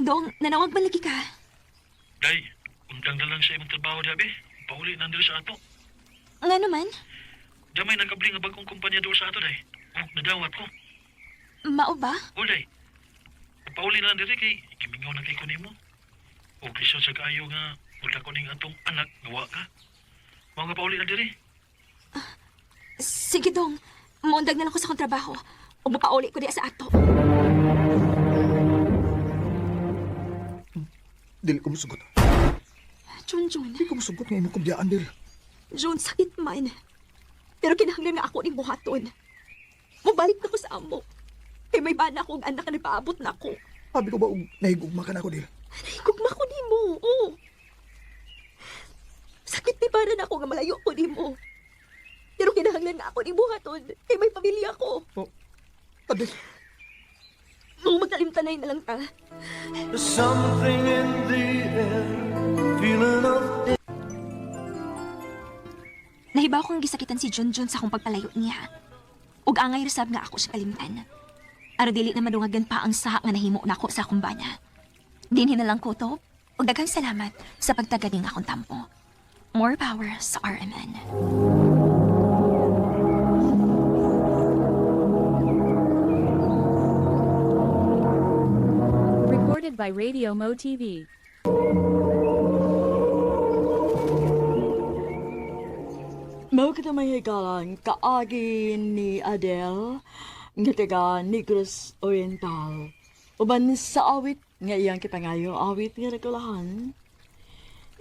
Dong, nanawag ba lagi ka? Day, undang na lang sa imong trabaho dabi. Pauli na dito sa ato. Nga naman? Damay nakabling nga bagong kumpanya doon sa ato, day. Oh, nadawat ko. Mao ba? O, day. Pauli na lang dito kay kimingaw na kay ko nimo. O, lisod sa kaayo nga wala ko ning atong anak gawa ka. Mga nga pauli na dito. Sige, Dong. Muundag na lang ko sa akong trabaho. O mapauli ko diya sa ato. Dili ko musugot. Junjun. Dili ko musugot nga imong kubyaan, Dil. Jun, sakit man. Pero kinahanglan nga ako ning buhaton. Mabalik na ko sa amo. Kay may bana akong anak na nagpaabot na ako. Sabi ko ba, nahigugma ka na ako, Dil? Nahigugma ko ni mo, oo. Sakit ni para na ako nga malayo ko ni mo. Pero kinahanglan nga ako ning buhaton. Kay may pamilya ko. Adil. Kung magkalimtanay na lang ta. There's something in the air, feeling of Nahibaw kong gisakitan si Junjun sa akong pagpalayo niya. Ug angay resab nga ako sa kalimtan. Aro dili na madungagan pa ang saha nga nahimo nako sa akong bana. Dinhi na lang ko to. Ug daghang salamat sa pagtaganing akong tampo. More power sa RMN. Recorded by Radio Mo TV. Mao kita may higalan kaagi ni Adele nga taga Negros Oriental. Uban sa awit nga iyang kipangayo awit nga nagulahan.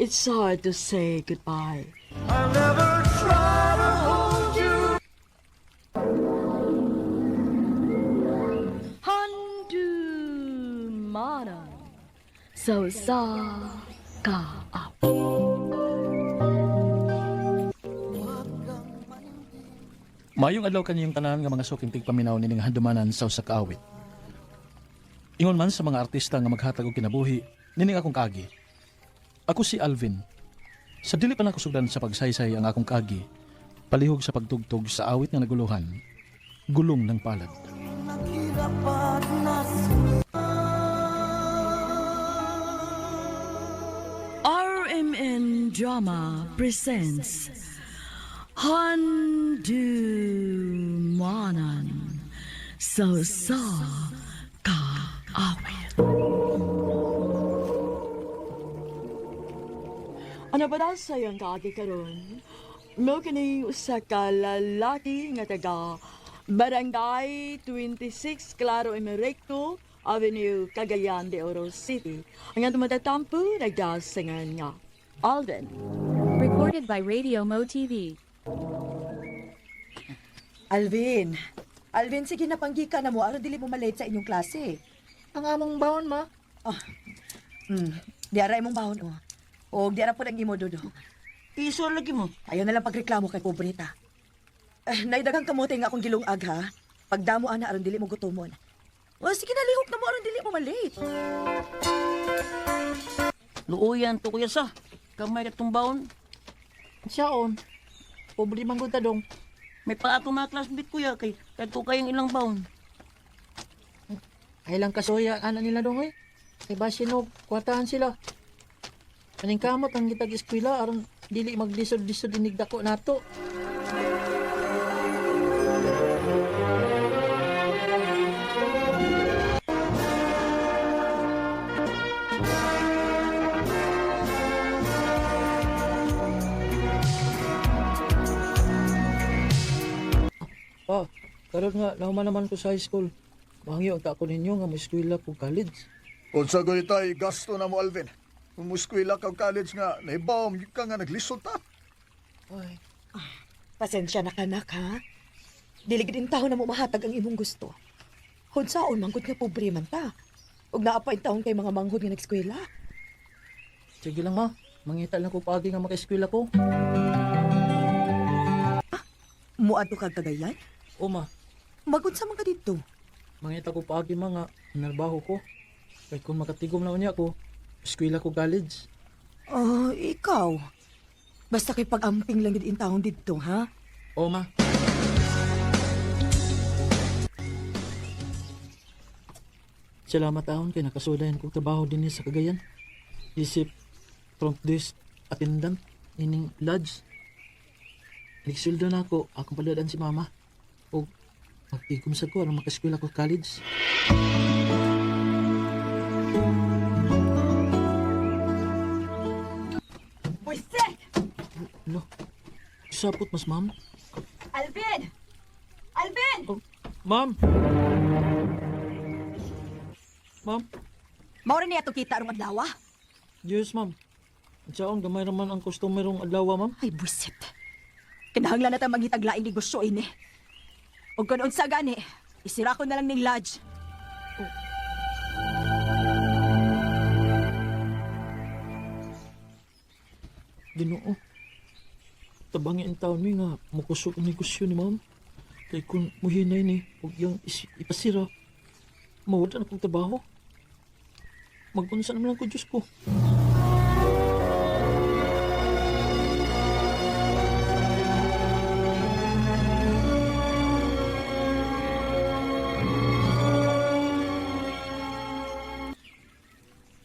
It's hard to say goodbye. I'll never try to hold you. Mana so sa ka Mayong adlaw kanyang tanan nga mga suking tigpaminaw nining handumanan sa usa ka awit. Ingon man sa mga artista nga maghatag og kinabuhi, nining akong kaagi. Ako si Alvin. Sa dili pa nakusugdan sa pagsaysay ang akong kaagi, palihog sa pagtugtog sa awit nga naguluhan, gulong ng palad. RMN Drama presents Handumanan so sa ka awit. Ano ba daw sa iyang kaagi karon? Mo kini usa ka lalaki nga taga Barangay 26 Claro Emerecto Avenue, Cagayan de Oro City. Ang atong matatampo nagdasingan nga Alden. Recorded by Radio Mo TV. Alvin, sige na panggi ka na mo. Ano dili mo malate sa inyong klase? Ang among baon, ma. Diara imong baon, oh. O diara po nang imo, Dodo. Iso lagi mo. Ayaw na lang pagreklamo kay pobreta. Naidagang kamote nga akong gilungag, ha? Pagdamo ana aron dili mo gutomon. O sige na, lihok na mo aron dili mo malate. Luuyan to kuya sa. Kamay katong baon. Siyaon. Pobre man gud ta dong. May pa ako mga classmate kuya kay kadto kayong ilang baon. Ay lang kasoya ana nila dong eh. Kay basino kwatahan sila. Kaning kamot ang gitag eskwela aron dili maglisod-lisod inig dako nato. Pa, karon nga nahuman naman ko sa high school. Bangyo ang tako ninyo nga may eskwela ko college. Unsa gud tay gasto na mo, Alvin? Kung muskwila ka og college nga, nahibaw ka nga naglisod ta. Pasensya na kanak, ha? Diligid in taon na mo mahatag ang imong gusto. Hunsaon manggod nga pobre man ta. Ug naapa in taon kay mga manghod nga nag-eskwela. Sige lang, ma. Mangita lang ko pagi nga maka-eskwela ko. Muadto kag Cagayan? O, ma. Magud sa mga dito. Mangita ko pagi mga narbaho ko. Kaya kung makatigom na niya ko, eskwela ko college. Ikaw. Basta kay pag-amping lang gid in taon dito, ha? O, ma. Salamat taon kay nakasudayan kong trabaho din sa Cagayan. Isip front desk attendant ining lodge. Nagsuldo na ako, akong paladaan si mama. O magtigom sa ko, aron makaskwela ko college. Buisit! Lo, sapot mas ma'am. Alvin! Alvin! Ma'am! Ma'am? Maura niya ito kita arong adlaw. Yes, ma'am. Saon gamay raman ang customer ng adlaw, ma'am. Ay, buisit. Kinahanglan na tayo maghitaglaing negosyo ini. O kung unsa gani, isira ko na lang ning lodge. Ginoo. Tabangin ang taon mi nga mukusok ang negosyo ni ma'am. Kaya kung muhinay ni, huwag yung ipasira. Mawala na kong trabaho. Mag-unsa naman lang ko, Diyos ko.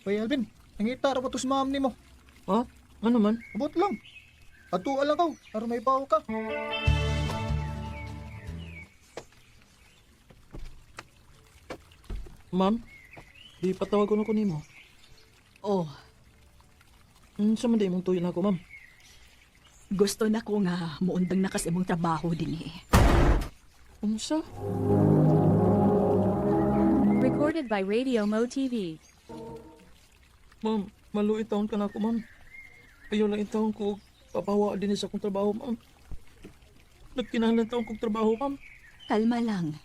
Hoy Alvin, nangita ra ko to si ma'am nimo. Ha? Ano man? Abot lang. Ato lang ka, aron may bawo ka. Ma'am, di patawag ko na ko nimo. Oh, Sa man di mong tuyo na ako, ma'am. gusto na ko nga muundang na kas imong trabaho din eh. Unsa? Recorded by Radio Mo TV. Ma'am, maluit taon ka na ako, ma'am. Ayaw lang taon ko papawa din sa akong trabaho, ma'am. Nagkinahanglan taon kong trabaho, ma'am. Kalma lang.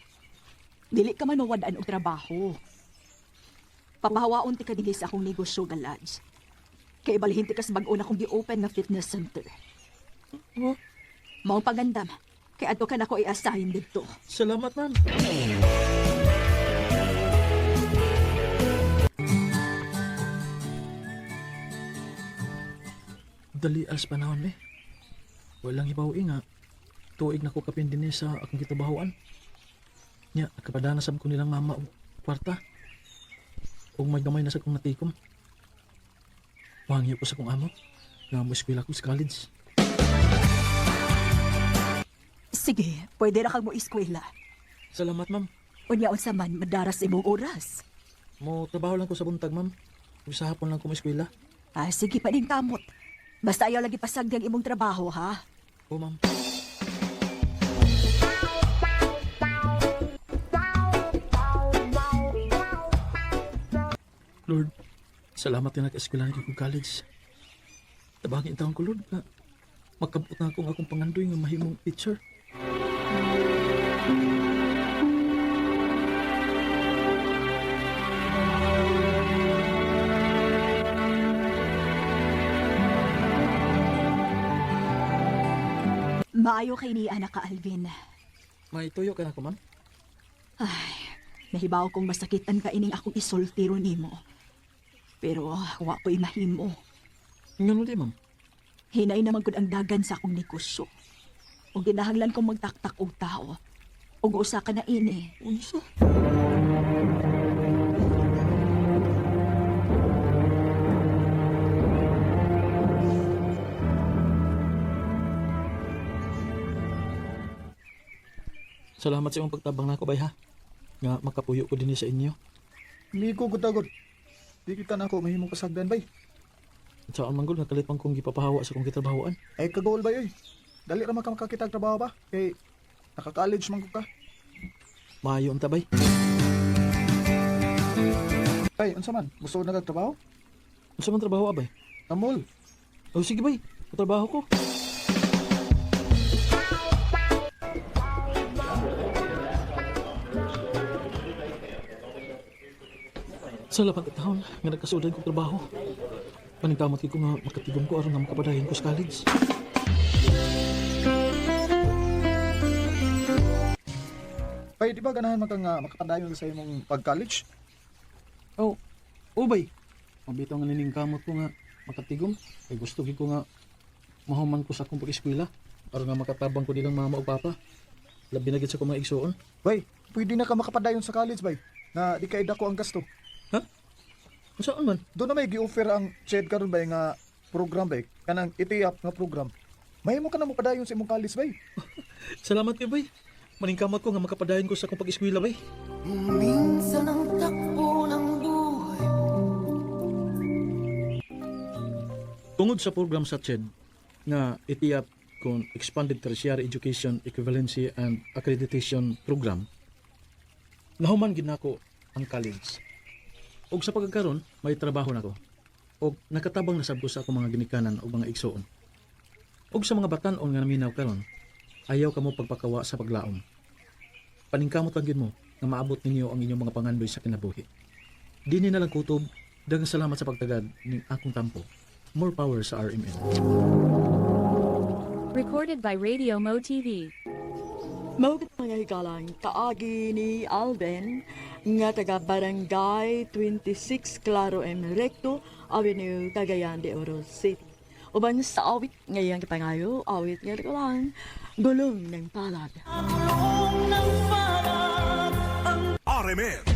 Dili ka man mawadaan og trabaho. Papahawaon ti ka dili sa akong negosyo nga lodge. Kay balihin ti kas bag-o na kong gi-open na fitness center. Huh? Mao pagandam. Kay adto ka na ko i-assign dito. Salamat, ma'am. Dali as panahon eh. Walang ibaw nga. Tuig na ko kapin din sa akong kitabahoan. Nya, kapadanasab ko nilang mama o kwarta. Kung may gamay na sa kong natikom. Wangyo ko sa kong amo. Nga mo eskwela ko sa college. Sige, pwede na kang mo eskwela. Salamat, ma'am. Unyaon sa man, madaras imong oras. Mo trabaho lang ko sa buntag, ma'am. Kung sa hapon lang ko mo eskwela. Sige pa din kamot. Basta ayaw lagi pasagdi ang imong trabaho, ha? O, ma'am. Lord, salamat din nag-eskwelahan ko kong college. Tabangin taon ko, Lord, na makabot na akong pangandoy nga mahimong teacher. Maayo kay ni anak ka, Alvin. May tuyo ka na ko, ma'am? Ay, nahibaw kong masakitan ka ining akong isultiro nimo. Pero wa ko'y mahimo. Nga di, ma'am? Hinay naman gud ang dagan sa akong negosyo. O ginahanglan kong magtaktak og tao. O usa ka na ini. Unsa? Salamat sa iyong pagtabang na ako, bay, ha? Nga makapuyo ko din sa inyo. Hindi ko gutagod. Di kita na ako mahimong kasagdan bay. At saan manggol, nakalit pang kong gipapahawa sa kong kitrabahoan. Ay kagol bay oy. Dali ra man ka makakita og trabaho ba? Kay naka-college man ko ka. Maayo ang tabay. Ay, unsa man? Gusto ko nagtrabaho? Unsa man trabaho, abay? Amol. Oh, sige, bay. Trabaho ko. Sa lapang katahon nga nagkasudan ko trabaho. Paningkamot ko nga makatigong ko aron nga makapadayon ko sa college. Bay, di ba ganahan man ka nga makapadayon sa imong pag-college? Oh, ubay. Mabitaw nga niningkamot ko nga makatigom. Kay gusto ko nga mahuman ko sa akong pag-eskwela aron nga makatabang ko nilang mama o papa. Labi na gid sa akong mga igsuon. Bay, pwede na ka makapadayon sa college, bay. Na di kay dako ang gasto. Ha? Saan man? Doon na may gi-offer ang CHED karon bay nga program bay. Kanang itiap nga program. Mahimo ka na mo padayon sa imong college, bay. Salamat kay bay. Maningkamot ko nga makapadayon ko sa akong pag-eskwela bay. Minsan ang takbo ng buhay. Tungod sa program sa CHED nga itiyap kung Expanded Tertiary Education Equivalency and Accreditation Program, nahuman gid nako ang college. Og sa pagkakaroon, may trabaho nako. Og nakatabang na sab ko sa akong mga ginikanan o mga igsoon. Og sa mga batan-on nga naminaw karon, ayaw kamo pagpakawa sa paglaom. Paningkamot lang gid mo nga maabot ninyo ang inyong mga pangandoy sa kinabuhi. Dini na lang kutob, daghang salamat sa pagtagad ning akong tampo. More power sa RMN. Recorded by Radio Mo TV. Mao gid mga hikalang kaagi ni Alden nga taga Barangay 26 Claro M. Recto Avenue, Cagayan de Oro City. Uban sa awit ngayang kipangayo, awit nga lang gulong ng palad. RMN